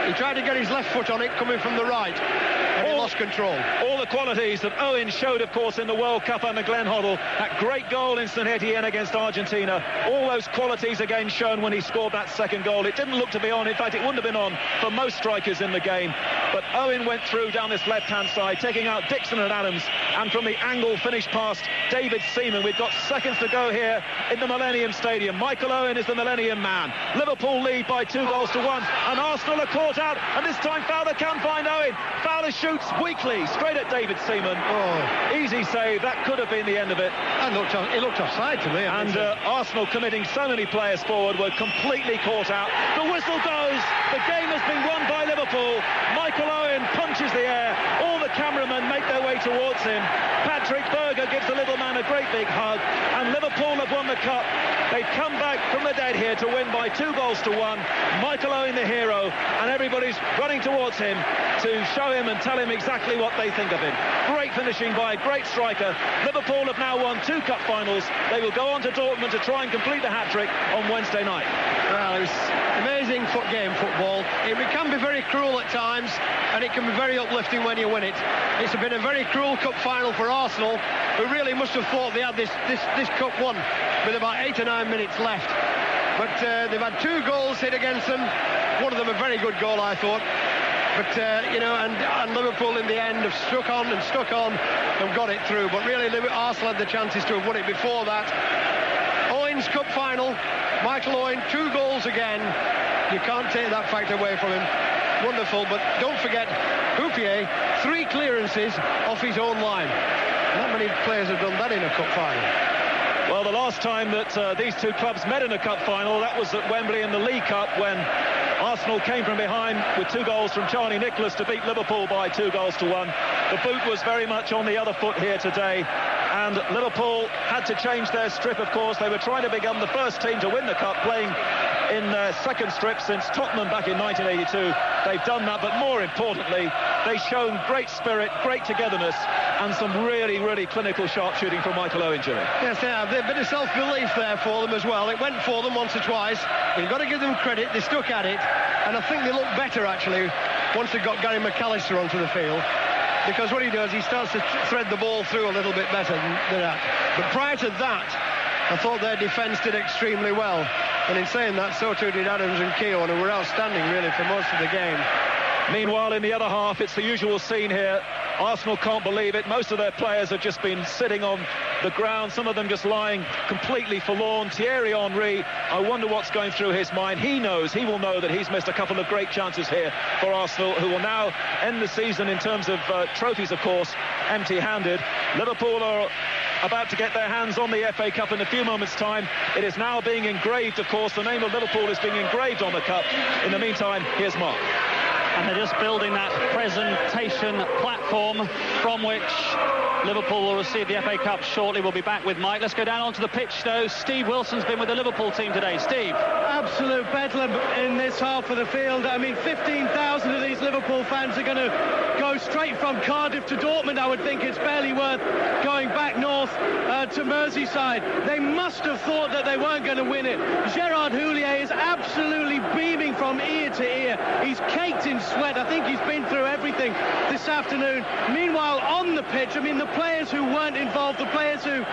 he tried to get his left foot on it coming from the right, and he lost control. All the qualities that Owen showed, of course, in the World Cup under Glenn Hoddle, that great goal in St Etienne against Argentina, all those qualities again shown when he scored that second goal. It didn't look to be on. In fact, it wouldn't have been on for most strikers in the game. But Owen went through down this left-hand side, taking out Dixon and Adams, and from the angle finished past David Seaman. We've got seconds to go here in the Millennium Stadium. Michael Owen is the Millennium man. Liverpool lead by 2 goals to 1, and Arsenal are caught out, and this time Fowler can't find Owen. Fowler shoots weakly straight at David Seaman. Oh, easy save. That could have been the end of it. It looked offside to me. And Arsenal, committing so many players forward, were completely caught out. The whistle goes. The game has been won by Liverpool. Michael Owen punches the air. All the cameramen make their way towards him. Patrick Berger gives the little man a great big hug, and Liverpool have won the cup. They've come back from the dead here to win by 2 goals to 1. Michael Owen the hero, and everybody's running towards him to show him and tell him exactly what they think of him. Great finishing by a great striker. Liverpool have now won 2 cup finals. They will go on to Dortmund to try and complete the hat-trick on Wednesday night. Well, it was amazing football. It can be very cruel at times, and it can be very uplifting when you win it. It's been a very cruel cup final for Arsenal, who really must have thought they had this cup won with about 8 or 9 minutes left. But they've had 2 goals hit against them. One of them a very good goal, I thought. But, and Liverpool in the end have stuck on and got it through. But really, Arsenal had the chances to have won it before that. Owen's cup final, Michael Owen, 2 goals again. You can't take that fact away from him. wonderful, but don't forget, Houpier, 3 clearances off his own line. Not many players have done that in a cup final. Well, the last time that these two clubs met in a cup final, that was at Wembley in the League Cup, when Arsenal came from behind with 2 goals from Charlie Nicholas to beat Liverpool by 2 goals to 1. The boot was very much on the other foot here today, and Liverpool had to change their strip, of course. They were trying to become the first team to win the cup, playing in their second strip since Tottenham back in 1982. They've done that, but more importantly, they've shown great spirit, great togetherness, and some really, really clinical sharpshooting from Michael Owen, Jimmy. Yes, they have. A bit of self-belief there for them as well. It went for them once or twice. You've got to give them credit. They stuck at it, and I think they looked better, actually, once they got Gary McAllister onto the field, because what he does, he starts to thread the ball through a little bit better than that. But prior to that, I thought their defence did extremely well. And in saying that, so too did Adams and Keown, who were outstanding, really, for most of the game. Meanwhile, in the other half, it's the usual scene here. Arsenal can't believe it. Most of their players have just been sitting on the ground, some of them just lying completely forlorn. Thierry Henry, I wonder what's going through his mind. He will know that he's missed a couple of great chances here for Arsenal, who will now end the season in terms of trophies, of course, empty-handed. Liverpool are about to get their hands on the FA Cup in a few moments' time. It is now being engraved, of course. The name of Liverpool is being engraved on the cup. In the meantime, here's Mark. And they're just building that presentation platform from which Liverpool will receive the FA Cup shortly. We'll be back with Mike. Let's go down onto the pitch, though. Steve Wilson's been with the Liverpool team today. Steve. Absolute bedlam in this half of the field. I mean, 15,000 of these Liverpool fans are going to go straight from Cardiff to Dortmund. I would think it's barely worth going back north to Merseyside. They must have thought that they weren't going to win it. Gerard Houllier is absolutely beaming from ear to ear. He's caked in sweat. I think he's been through everything this afternoon. Meanwhile, on the pitch, I mean, the players who weren't involved, the players who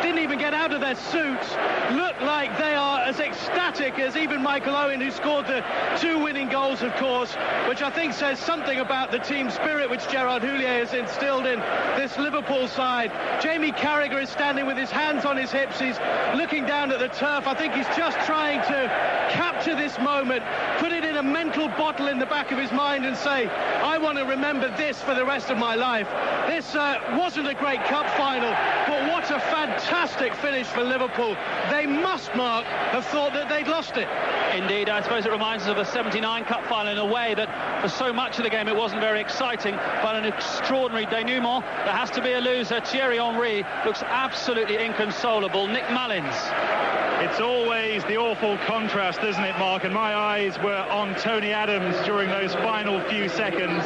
didn't even get out of their suits, look like they are as ecstatic as even Michael Owen, who scored the 2 winning goals, of course, which I think says something about the team spirit which Gerard Houllier has instilled in this Liverpool side. Jamie Carragher is standing with his hands on his hips. He's looking down at the turf. I think he's just trying to capture this moment, put it in a mental bottle in the back of his mind and say, I want to remember this for the rest of my life. This wasn't a great cup final, but what a fantastic finish for Liverpool. They must, Mark, have thought that they'd lost it. Indeed, I suppose it reminds us of a 79 cup final in a way that for so much of the game it wasn't very exciting, but an extraordinary denouement. There has to be a loser. Thierry Henry looks absolutely inconsolable. Nick Mullins. It's always the awful contrast, isn't it, Mark? And my eyes were on Tony Adams during those final few seconds.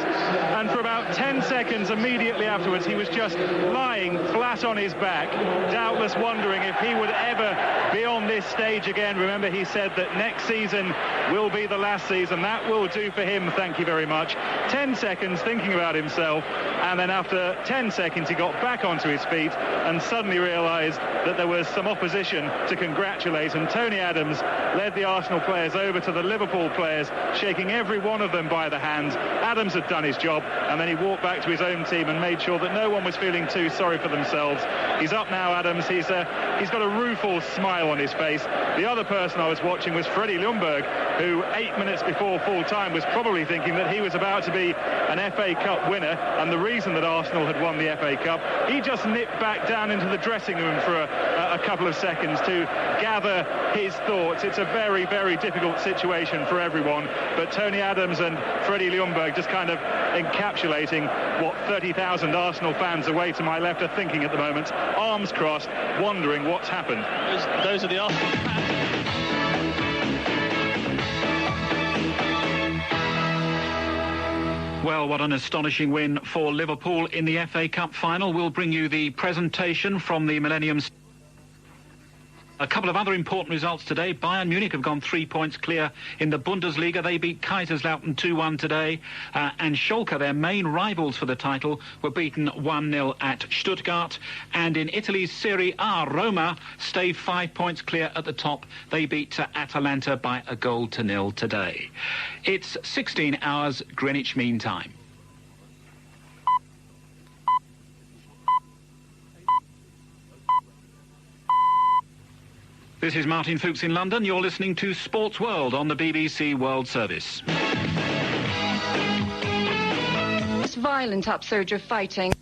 And for about 10 seconds immediately afterwards, he was just lying flat on his back, doubtless wondering if he would ever be on this stage again. Remember, he said that next season will be the last season. That will do for him, thank you very much. 10 seconds thinking about himself, and then after 10 seconds, he got back onto his feet and suddenly realised that there was some opposition to congratulate. And Tony Adams led the Arsenal players over to the Liverpool players, shaking every one of them by the hand. Adams had done his job, and then he walked back to his own team and made sure that no one was feeling too sorry for themselves. He's up now, Adams. He's got a rueful smile on his face. The other person I was watching was Freddie Ljungberg, who 8 minutes before full time was probably thinking that he was about to be an FA Cup winner, and the reason that Arsenal had won the FA Cup. He just nipped back down into the dressing room for a couple of seconds to gather his thoughts. It's a very, very difficult situation for everyone, but Tony Adams and Freddie Ljungberg just kind of encapsulating what 30,000 Arsenal fans away to my left are thinking at the moment, arms crossed, wondering what's happened. Those are the Arsenal fans. Well, what an astonishing win for Liverpool in the FA Cup final. We'll bring you the presentation from the Millennium. A couple of other important results today. Bayern Munich have gone 3 points clear in the Bundesliga. They beat Kaiserslautern 2-1 today. And Schalke, their main rivals for the title, were beaten 1-0 at Stuttgart. And in Italy's Serie A, Roma stay 5 points clear at the top. They beat Atalanta by 1-0 today. It's 16 hours Greenwich Mean Time. This is Martin Fuchs in London. You're listening to Sports World on the BBC World Service. violent upsurge of fighting.